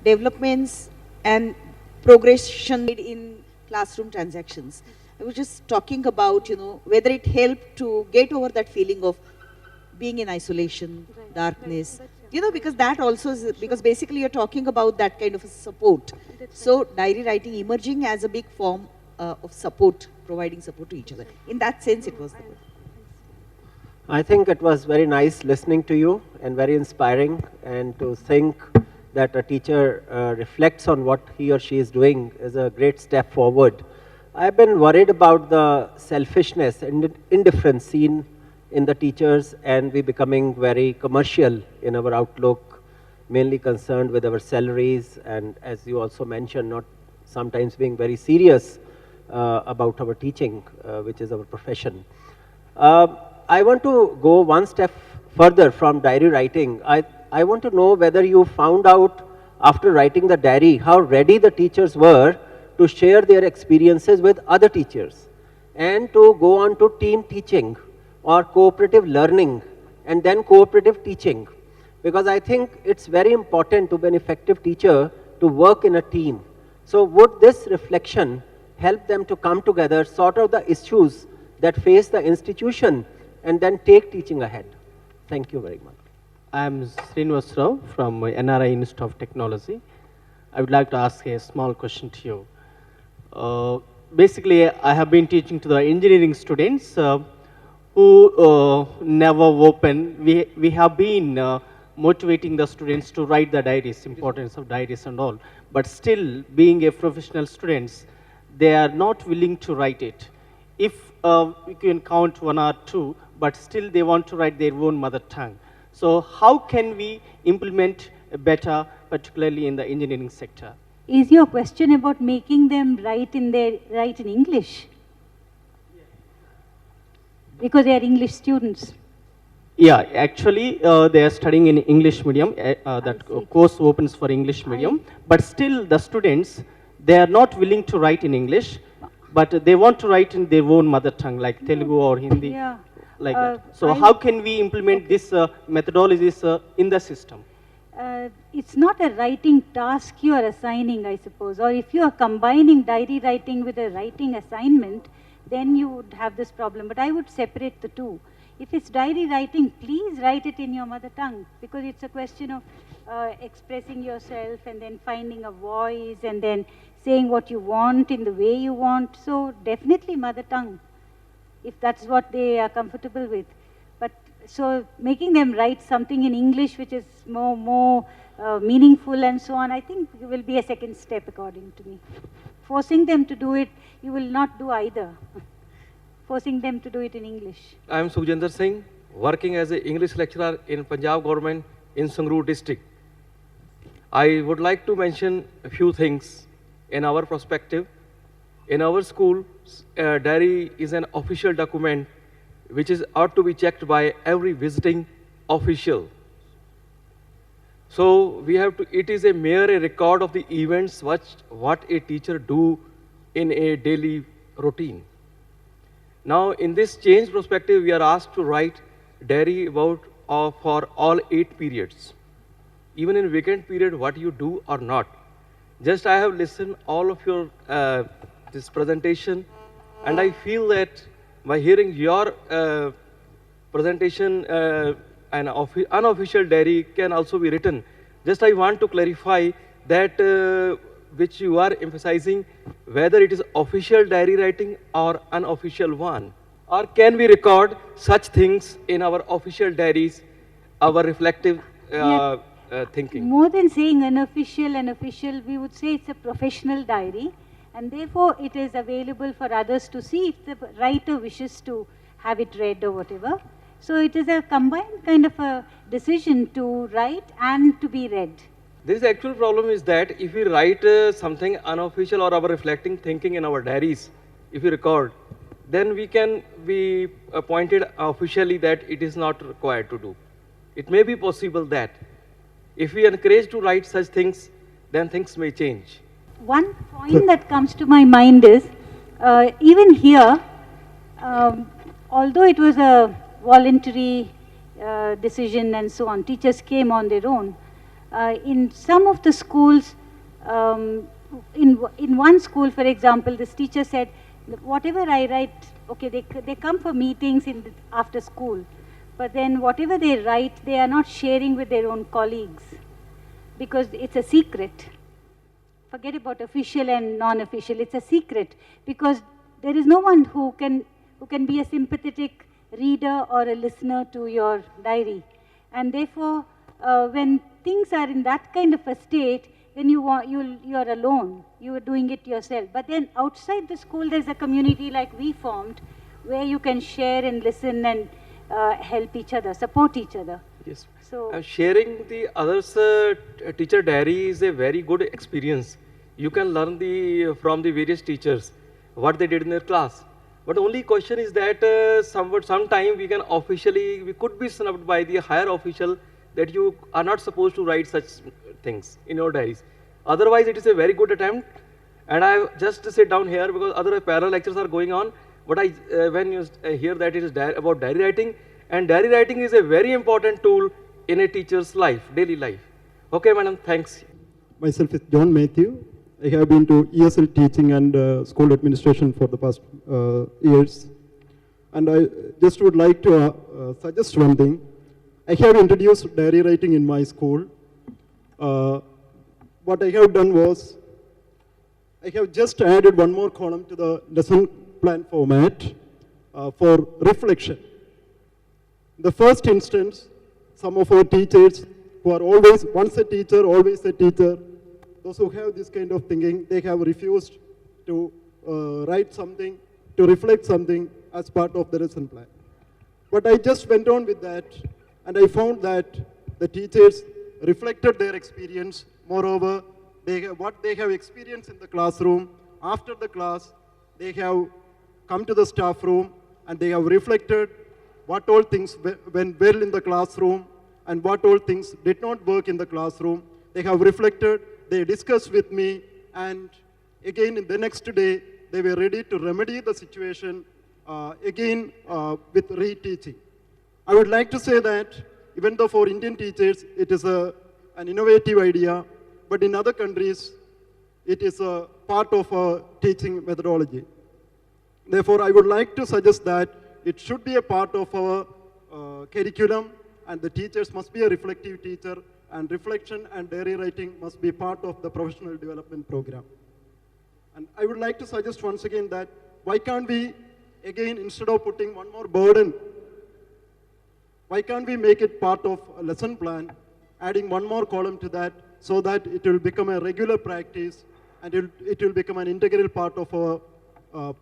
developments and progression made in classroom transactions. I was just talking about, you know, whether it helped to get over that feeling of being in isolation, darkness. You know, because that also is, because basically you're talking about that kind of a support. So diary writing emerging as a big form of support, providing support to each other. In that sense, it was the good. I think it was very nice listening to you and very inspiring, and to think that a teacher reflects on what he or she is doing is a great step forward. I've been worried about the selfishness and indifference seen in the teachers, and we becoming very commercial in our outlook, mainly concerned with our salaries, and as you also mentioned, not sometimes being very serious about our teaching, which is our profession. I want to go one step further from diary writing. I want to know whether you found out after writing the diary how ready the teachers were to share their experiences with other teachers and to go on to team teaching or cooperative learning and then cooperative teaching. Because I think it's very important to be an effective teacher to work in a team. So would this reflection help them to come together, sort out the issues that face the institution and then take teaching ahead? Thank you very much. I am Srinivas Rao from NRI Institute of Technology. I would like to ask a small question to you. Basically, I have been teaching to the engineering students who never open. We have been motivating the students to write the diaries, importance of diaries and all. But still, being a professional students, they are not willing to write it. If we can count one or two, but still they want to write their own mother tongue. So how can we implement better, particularly in the engineering sector? Is your question about making them write in English? Because they are English students. Yeah, actually, they are studying in English medium. That course opens for English medium. But still, the students, they are not willing to write in English, but they want to write in their own mother tongue, like Telugu or Hindi, like that. So how can we implement this methodologies in the system? It's not a writing task you are assigning, I suppose. Or if you are combining diary writing with a writing assignment, then you would have this problem. But I would separate the two. If it's diary writing, please write it in your mother tongue, because it's a question of expressing yourself and then finding a voice and then saying what you want in the way you want. So definitely mother tongue, if that's what they are comfortable with. But so making them write something in English which is more meaningful and so on, I think will be a second step according to me. Forcing them to do it, you will not do either. Forcing them to do it in English. I am Sukhjinder Singh, working as an English lecturer in Punjab government in Sangrur district. I would like to mention a few things in our perspective. In our school, diary is an official document which is ought to be checked by every visiting official. So we have to, it is a mere record of the events what a teacher do in a daily routine. Now, in this change perspective, we are asked to write diary about for all 8 periods. Even in weekend period, what you do or not. Just I have listened all of your this presentation, and I feel that by hearing your presentation, an unofficial diary can also be written. Just I want to clarify that which you are emphasizing, whether it is official diary writing or unofficial one. Or can we record such things in our official diaries, our reflective thinking? More than saying unofficial and official, we would say it's a professional diary, and therefore it is available for others to see if the writer wishes to have it read or whatever. So it is a combined kind of a decision to write and to be read. This actual problem is that if we write something unofficial or our reflecting thinking in our diaries, if we record, then we can be appointed officially that it is not required to do. It may be possible that if we encourage to write such things, then things may change. One point that comes to my mind is, even here, although it was a voluntary decision and so on, teachers came on their own. In some of the schools, in one school, for example, this teacher said, whatever I write, okay, they come for meetings after school, but then whatever they write, they are not sharing with their own colleagues, because it's a secret. Forget about official and non-official, it's a secret, because there is no one who can be a sympathetic reader or a listener to your diary. And therefore, when things are in that kind of a state, then you are alone, you are doing it yourself. But then outside the school, there's a community like we formed, where you can share and listen and help each other, support each other. Yes. So sharing the others' teacher diary is a very good experience. You can learn from the various teachers what they did in their class. But only question is that sometime we could be snubbed by the higher official that you are not supposed to write such things in your diaries. Otherwise, it is a very good attempt. And I just sit down here because other parallel lectures are going on. But when you hear that it is about diary writing, and diary writing is a very important tool in a teacher's life, daily life. Okay, madam, thanks. Myself is John Mathew. I have been to ESL teaching and school administration for the past years. And I just would like to suggest one thing. I have introduced diary writing in my school. What I have done was, I have just added one more column to the lesson plan format for reflection. In the first instance, some of our teachers who are always, once a teacher, always a teacher, those who have this kind of thinking, they have refused to write something, to reflect something as part of the lesson plan. But I just went on with that, and I found that the teachers reflected their experience. Moreover, what they have experienced in the classroom, after the class, they have come to the staff room and they have reflected what all things went well in the classroom and what all things did not work in the classroom. They have reflected, they discussed with me, and again in the next day, they were ready to remedy the situation again with reteaching. I would like to say that even though for Indian teachers, it is an innovative idea, but in other countries, it is a part of a teaching methodology. Therefore, I would like to suggest that it should be a part of our curriculum, and the teachers must be a reflective teacher, and reflection and diary writing must be part of the professional development program. And I would like to suggest once again that why can't we, again, instead of putting one more burden, why can't we make it part of a lesson plan, adding one more column to that, so that it will become a regular practice and it will become an integral part of our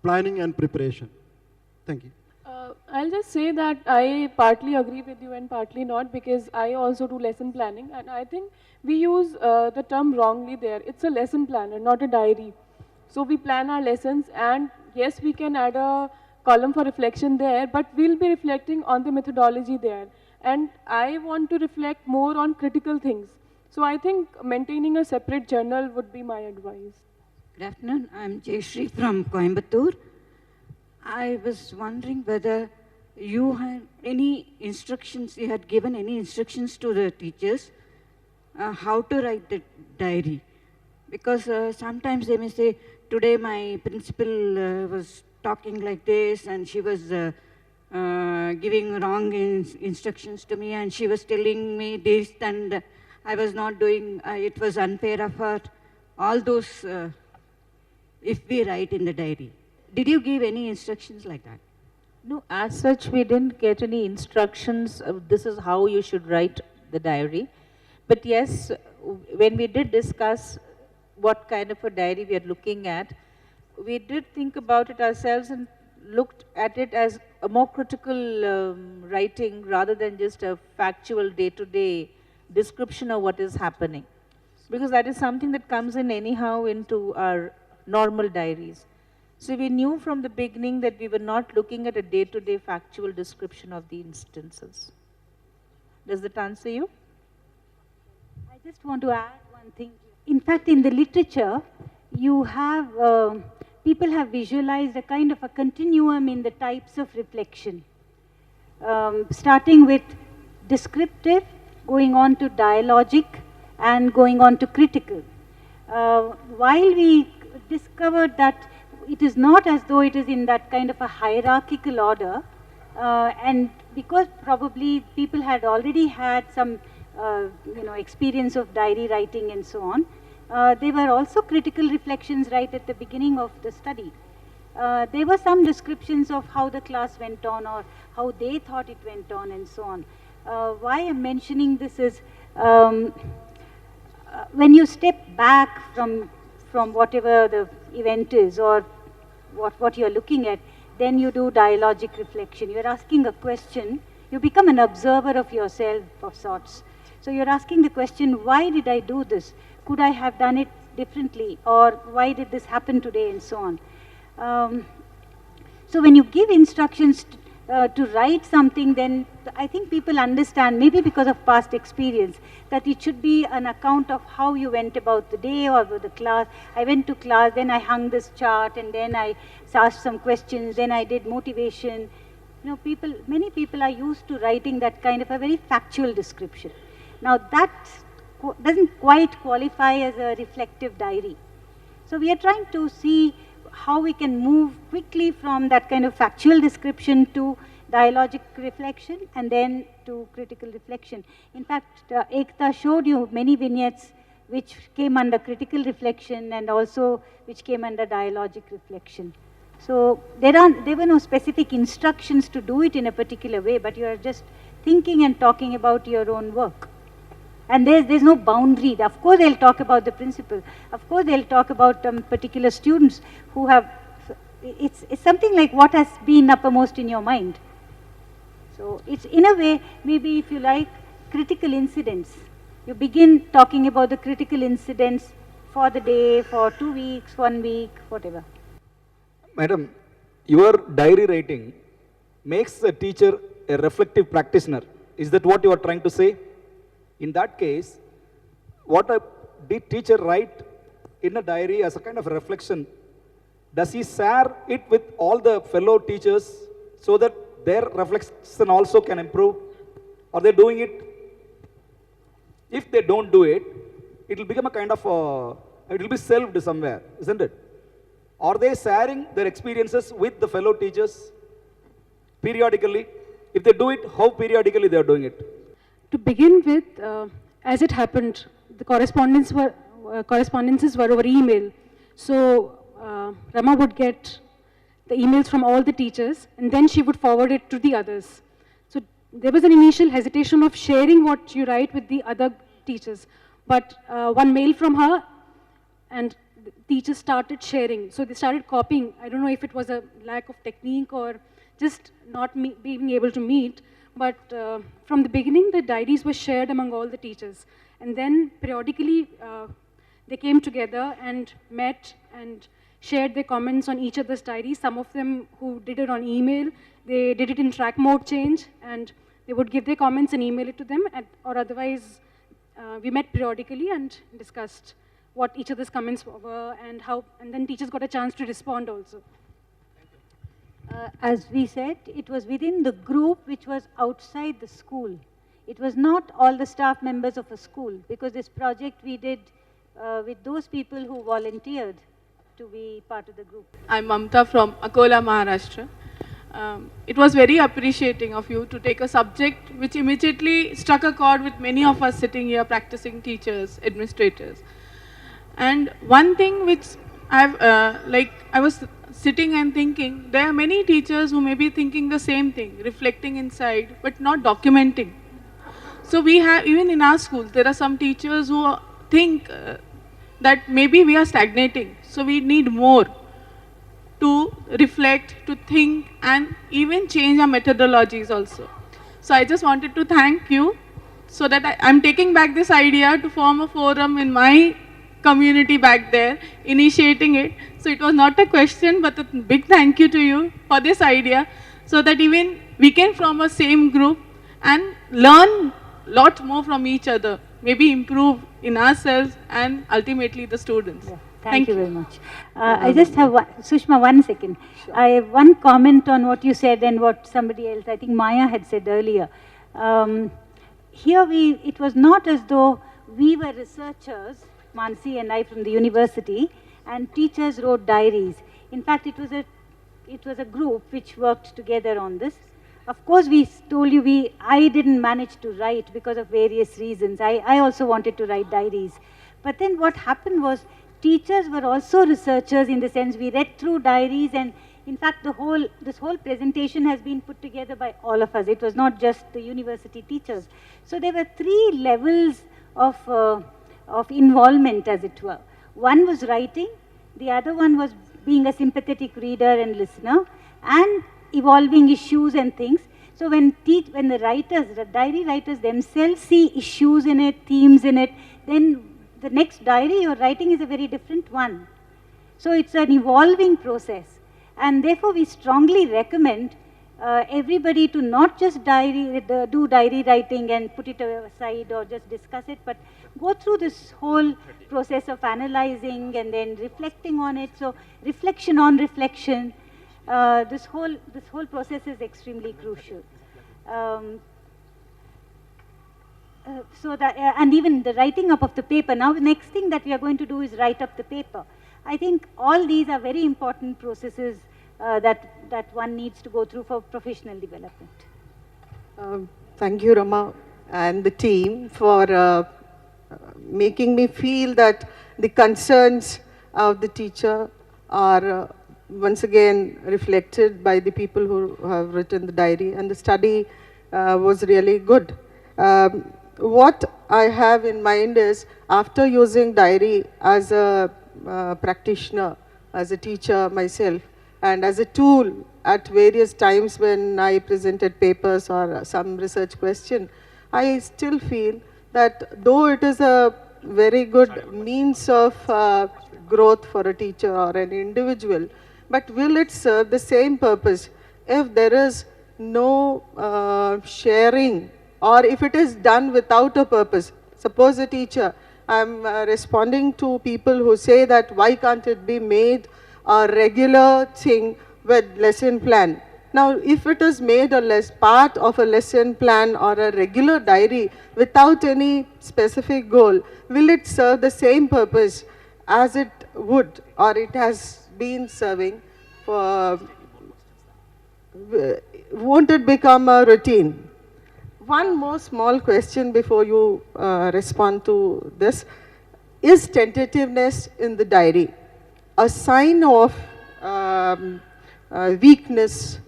planning and preparation. Thank you. I'll just say that I partly agree with you and partly not, because I also do lesson planning, and I think we use the term wrongly there. It's a lesson planner, not a diary. So we plan our lessons, and yes, we can add a column for reflection there, but we'll be reflecting on the methodology there. And I want to reflect more on critical things. So I think maintaining a separate journal would be my advice. Good afternoon, I'm Jayashree from Coimbatore. I was wondering whether you had any instructions, you had given any instructions to the teachers how to write the diary. Because sometimes they may say, today my principal was talking like this and she was giving wrong instructions to me and she was telling me this and I was not doing, it was unfair of her. All those, if we write in the diary. Did you give any instructions like that? No, as such, we didn't get any instructions. This is how you should write the diary. But yes, when we did discuss what kind of a diary we are looking at, we did think about it ourselves and looked at it as a more critical writing rather than just a factual day-to-day description of what is happening. Because that is something that comes in anyhow into our normal diaries. So we knew from the beginning that we were not looking at a day-to-day factual description of the instances. Does that answer you? I just want to add one thing. In fact, in the literature, you have, people have visualized a kind of a continuum in the types of reflection. Starting with descriptive, going on to dialogic, and going on to critical. While we discovered that it is not as though it is in that kind of a hierarchical order, and because probably people had already had some experience of diary writing and so on, there were also critical reflections right at the beginning of the study. There were some descriptions of how the class went on or how they thought it went on and so on. Why I'm mentioning this is when you step back from whatever the event is or what you're looking at, then you do dialogic reflection. You're asking a question, you become an observer of yourself of sorts. So you're asking the question, why did I do this? Could I have done it differently? Or why did this happen today and so on? So when you give instructions to write something, then I think people understand, maybe because of past experience, that it should be an account of how you went about the day or the class. I went to class, then I hung this chart, and then I asked some questions, then I did motivation. You know, many people are used to writing that kind of a very factual description. Now that doesn't quite qualify as a reflective diary. So we are trying to see how we can move quickly from that kind of factual description to dialogic reflection and then to critical reflection. In fact, Ekta showed you many vignettes which came under critical reflection and also which came under dialogic reflection. So there were no specific instructions to do it in a particular way, but you are just thinking and talking about your own work. And there's no boundary. Of course, they'll talk about the principal. Of course, they'll talk about particular students who have, it's something like what has been uppermost in your mind. So it's in a way, maybe if you like, critical incidents. You begin talking about the critical incidents for the day, for 2 weeks, 1 week, whatever. Madam, your diary writing makes the teacher a reflective practitioner. Is that what you are trying to say? In that case, what did teacher write in a diary as a kind of reflection? Does he share it with all the fellow teachers so that their reflection also can improve? Are they doing it? If they don't do it, it will become a kind of, it will be shelved somewhere, isn't it? Are they sharing their experiences with the fellow teachers periodically? If they do it, how periodically they are doing it? To begin with, as it happened, the correspondences were over email. So Rama would get the emails from all the teachers, and then she would forward it to the others. So there was an initial hesitation of sharing what you write with the other teachers. But one mail from her, and the teachers started sharing. So they started copying. I don't know if it was a lack of technique or just not being able to meet. But from the beginning, the diaries were shared among all the teachers. And then periodically, they came together and met and shared their comments on each other's diaries. Some of them who did it on email, they did it in track mode change, and they would give their comments and email it to them, or otherwise, we met periodically and discussed what each other's comments were and how, and then teachers got a chance to respond also. As we said, it was within the group which was outside the school. It was not all the staff members of a school, because this project we did with those people who volunteered to be part of the group. I'm Mamta from Akola, Maharashtra. It was very appreciating of you to take a subject which immediately struck a chord with many of us sitting here practicing teachers, administrators. And one thing which I was sitting and thinking, there are many teachers who may be thinking the same thing, reflecting inside, but not documenting. So we have, even in our schools, there are some teachers who think that maybe we are stagnating. So we need more to reflect, to think, and even change our methodologies also. So I just wanted to thank you, so that I'm taking back this idea to form a forum in my community back there, initiating it. So it was not a question, but a big thank you to you for this idea, so that even we can form a same group and learn a lot more from each other, maybe improve in ourselves and ultimately the students. Yeah. Thank you very much. I just have Sushma, 1 second. Sure. I have one comment on what you said and what somebody else, I think Maya had said earlier. Here it was not as though we were researchers, Manasi and I from the university, and teachers wrote diaries. In fact, it was a group which worked together on this. Of course, we told you I didn't manage to write because of various reasons. I also wanted to write diaries. But then what happened was, teachers were also researchers, in the sense we read through diaries, and in fact this whole presentation has been put together by all of us. It was not just the university teachers. So there were 3 levels of involvement, as it were. One was writing, the other one was being a sympathetic reader and listener, and evolving issues and things. So when the writers, the diary writers themselves see issues in it, themes in it, then the next diary you're writing is a very different one. So it's an evolving process. And therefore we strongly recommend everybody to not just do diary writing and put it aside or just discuss it, but go through this whole process of analyzing and then reflecting on it. So reflection on reflection, this whole process is extremely crucial. And even the writing up of the paper. Now the next thing that we are going to do is write up the paper. I think all these are very important processes that one needs to go through for professional development. Thank you, Rama, and the team for making me feel that the concerns of the teacher are once again reflected by the people who have written the diary, and the study was really good. What I have in mind is, after using diary as a practitioner, as a teacher myself, and as a tool at various times when I presented papers or some research question, I still feel that though it is a very good means of growth for a teacher or an individual, but will it serve the same purpose if there is no sharing, or if it is done without a purpose? Suppose a teacher, I'm responding to people who say that why can't it be made a regular thing with lesson plan. Now, if it is made a part of a lesson plan or a regular diary without any specific goal, will it serve the same purpose as it would or it has been serving? Won't it become a routine? One more small question before you respond to this. Is tentativeness in the diary a sign of weakness,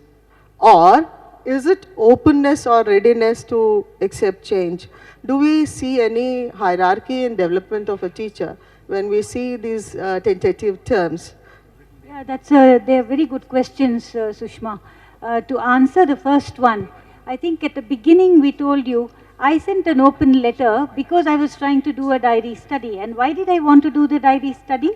or is it openness or readiness to accept change? Do we see any hierarchy in development of a teacher when we see these tentative terms? Yeah, they're very good questions, Sushma. To answer the first one, I think at the beginning we told you, I sent an open letter because I was trying to do a diary study. And why did I want to do the diary study?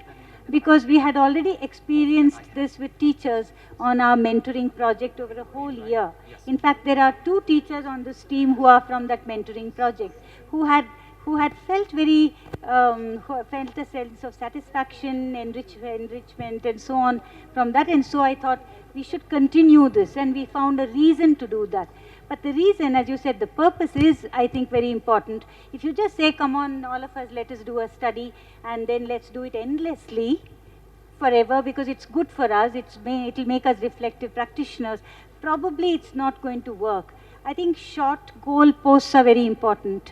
Because we had already experienced this with teachers on our mentoring project over a whole year. In fact, there are 2 teachers on this team who are from that mentoring project, who had felt very, who felt a sense of satisfaction, enrichment and so on from that. And so I thought we should continue this, and we found a reason to do that. But the reason, as you said, the purpose is, I think, very important. If you just say, come on, all of us, let us do a study, and then let's do it endlessly, forever, because it's good for us, it'll make us reflective practitioners, probably it's not going to work. I think short goal posts are very important.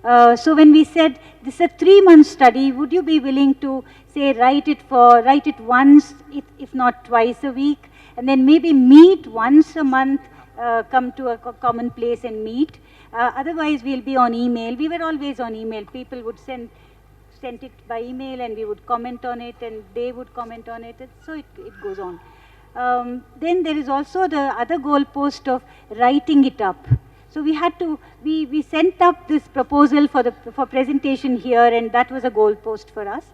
So when we said, this is a 3-month study, would you be willing to, say, write it once, if not twice a week, and then maybe meet once a month, come to a common place and meet. Otherwise, we'll be on email. We were always on email. People would send it by email, and we would comment on it, and they would comment on it. And so it goes on. Then there is also the other goal post of writing it up. So we had to, we sent up this proposal for presentation here, and that was a goal post for us.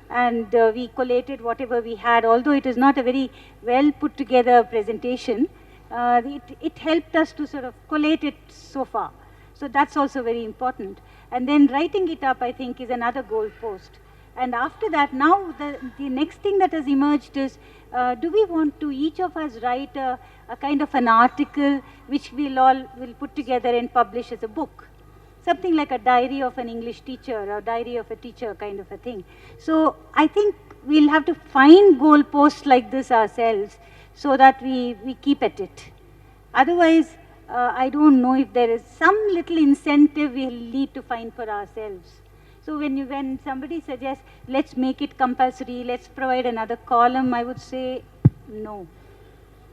And we collated whatever we had, although it is not a very well put together presentation. It helped us to sort of collate it so far. So that's also very important. And then writing it up, I think, is another goal post. And after that, now the next thing that has emerged is, do we want to each of us write a kind of an article which we'll put together and publish as a book? Something like a diary of an English teacher or diary of a teacher kind of a thing. So I think we'll have to find goal posts like this ourselves, so that we keep at it. Otherwise, I don't know if there is some little incentive we'll need to find for ourselves. So when somebody suggests, let's make it compulsory, let's provide another column, I would say no.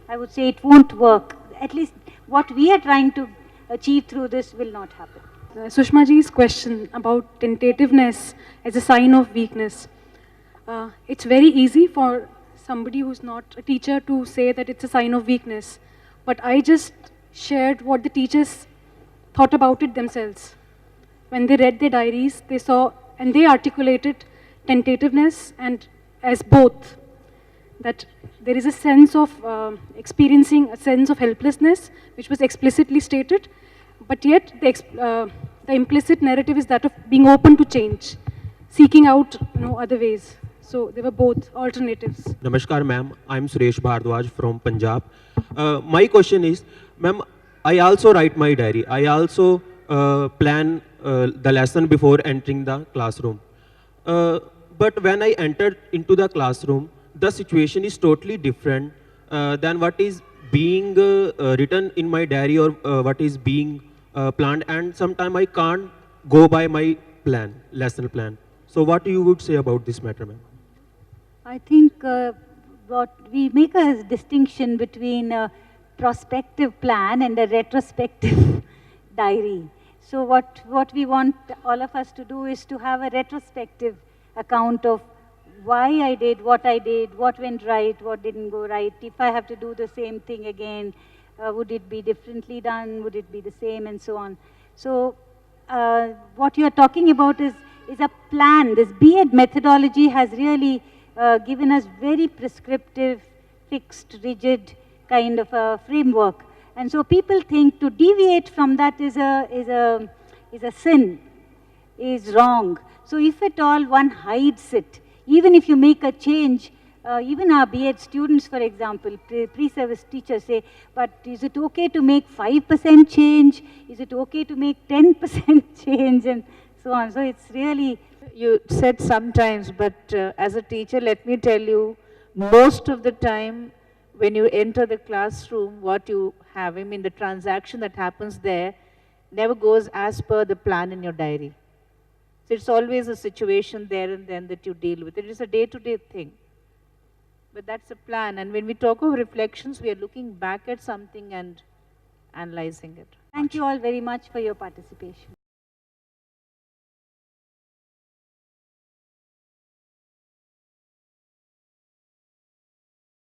I would say it won't work. At least what we are trying to achieve through this will not happen. Sushmaji's question about tentativeness as a sign of weakness. It's very easy for somebody who's not a teacher to say that it's a sign of weakness. But I just shared what the teachers thought about it themselves. When they read their diaries, they saw and they articulated tentativeness and as both. that there is a sense of experiencing a sense of helplessness, which was explicitly stated, but yet the implicit narrative is that of being open to change, seeking out other ways. So they were both alternatives. Namaskar, ma'am. I'm Suresh Bhardwaj from Punjab. My question is, ma'am, I also write my diary. I also plan the lesson before entering the classroom. But when I entered into the classroom, the situation is totally different than what is being written in my diary or what is being planned. And sometimes I can't go by my plan, lesson plan. So what you would say about this matter, ma'am? I think what we make a distinction between a prospective plan and a retrospective diary. So what we want all of us to do is to have a retrospective account of why I did, what went right, what didn't go right. If I have to do the same thing again, would it be differently done? Would it be the same, and so on. So what you're talking about is a plan. This B.Ed methodology has really given us very prescriptive, fixed, rigid kind of a framework. And so people think to deviate from that is a sin, is wrong. So if at all one hides it, even if you make a change, even our B.Ed students, for example, pre-service teachers say, but is it okay to make 5% change? Is it okay to make 10% change? And so on. So it's really... You said sometimes, but as a teacher, let me tell you, most of the time, when you enter the classroom, what you have, I mean, the transaction that happens there never goes as per the plan in your diary. So it's always a situation there and then that you deal with. It is a day-to-day thing. But that's a plan. And when we talk of reflections, we are looking back at something and analyzing it. Thank you all very much for your participation.